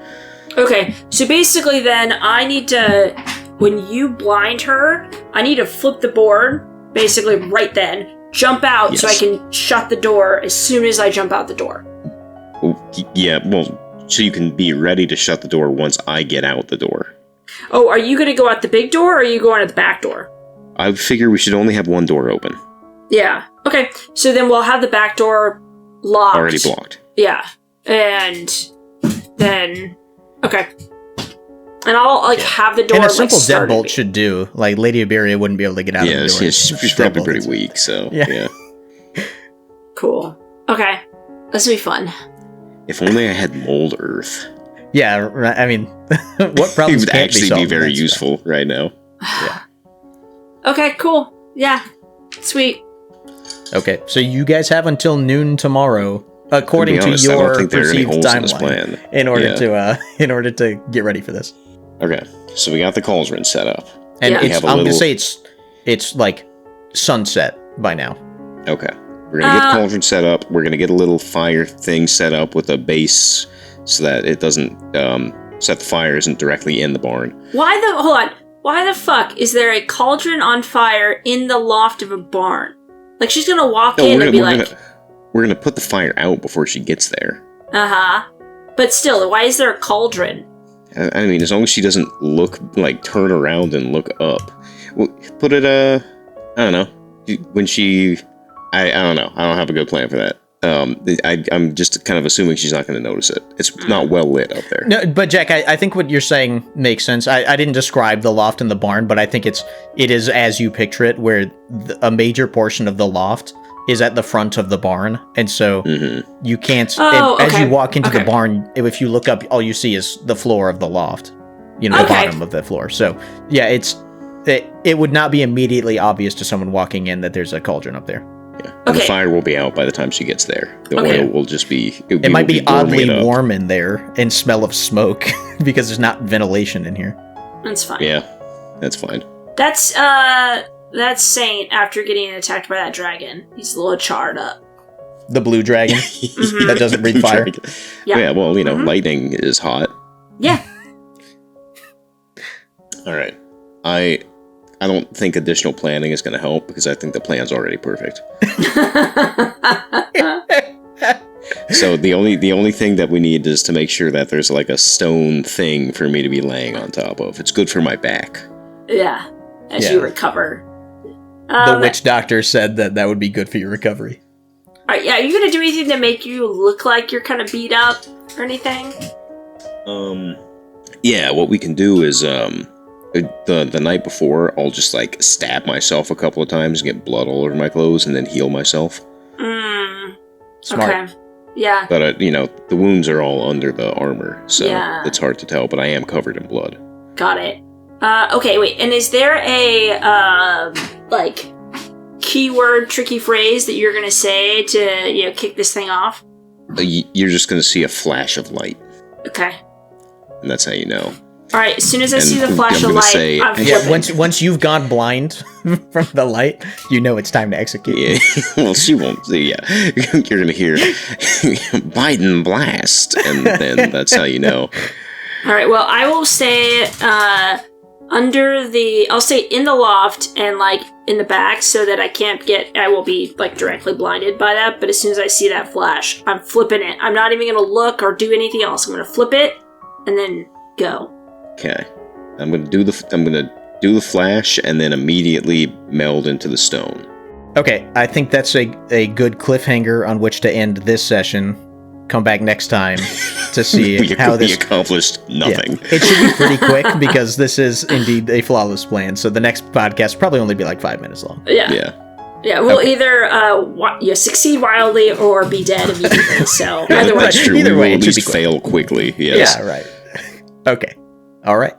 Okay, so basically then I need to... When you blind her, I need to flip the board, basically right then, jump out so I can shut the door as soon as I jump out the door. Yeah, well, so you can be ready to shut the door once I get out the door. Oh, are you going to go out the big door, or are you going out the back door? I figure we should only have one door open. Yeah. Okay, so then we'll have the back door locked. Already blocked. Yeah. And then... Okay. And I'll, have the door, And a simple started. deadbolt should do. Lady Iberia wouldn't be able to get out of the door. She's probably pretty weak, so, yeah. Cool. Okay. This will be fun. If only I had mold earth. Yeah, I mean, what problems It would can't actually solved be with very that useful stuff? right now. Yeah. Okay, cool. Yeah. Sweet. Okay, so you guys have until noon tomorrow, according to honest, I your don't think there are any perceived holes in this timeline, plan. in order to get ready for this. Okay, so we got the cauldron set up. And Yeah. I'm gonna say it's like sunset by now. Okay, we're gonna get the cauldron set up. We're gonna get a little fire thing set up with a base so that it doesn't set the fire isn't directly in the barn. Hold on. Why the fuck is there a cauldron on fire in the loft of a barn? She's gonna walk in and be we're gonna put the fire out before she gets there. But still, why is there a cauldron? I mean, as long as she doesn't turn around and look up. Well, put it, I don't know. When she... I don't know. I don't have a good plan for that. I'm just kind of assuming she's not going to notice it. It's not well lit up there. No, but Jack, I think what you're saying makes sense. I didn't describe the loft and the barn, but I think it is as you picture it, where a major portion of the loft is at the front of the barn, and so you can't. As you walk into the barn, if you look up, all you see is the floor of the loft. The bottom of the floor. So yeah, it would not be immediately obvious to someone walking in that there's a cauldron up there. Yeah. And the fire will be out by the time she gets there. The oil will just be... It might be oddly warm in there and smell of smoke because there's not ventilation in here. That's fine. Yeah, that's fine. That's Saint after getting attacked by that dragon. He's a little charred up. The blue dragon that doesn't breathe fire. Yeah, well, lightning is hot. Yeah. All right. I don't think additional planning is going to help because I think the plan's already perfect. So the only thing that we need is to make sure that there's like a stone thing for me to be laying on top of. It's good for my back. Yeah, as you recover. The witch doctor said that would be good for your recovery. Are you going to do anything to make you look like you're kind of beat up or anything? Yeah, what we can do is the night before, I'll just like stab myself a couple of times and get blood all over my clothes and then heal myself. Smart. Okay. Yeah. But the wounds are all under the armor, so it's hard to tell, but I am covered in blood. Got it. Okay, wait, and is there a keyword tricky phrase that you're gonna say to kick this thing off? You're just gonna see a flash of light. Okay. And that's how you know. Alright, as soon as I see the flash of light, I'm flipping. Once you've gone blind from the light, you know it's time to execute. Yeah, well, she won't see. Yeah, you're gonna hear Biden blast, and then that's how you know. Alright, well, I will say I'll say in the loft and in the back so that I will be directly blinded by that, but as soon as I see that flash, I'm flipping it. I'm not even gonna look or do anything else. I'm gonna flip it and then go. Okay. I'm gonna do the flash and then immediately meld into the stone. Okay, I think that's a good cliffhanger on which to end this session. Come back next time to see how this... We accomplished nothing. Yeah. It should be pretty quick because this is indeed a flawless plan, so the next podcast will probably only be 5 minutes long. Yeah, we'll either succeed wildly or be dead immediately, so either way. That's true. Either way, we'll at least fail quickly, yes. Yeah, right. Okay. All right.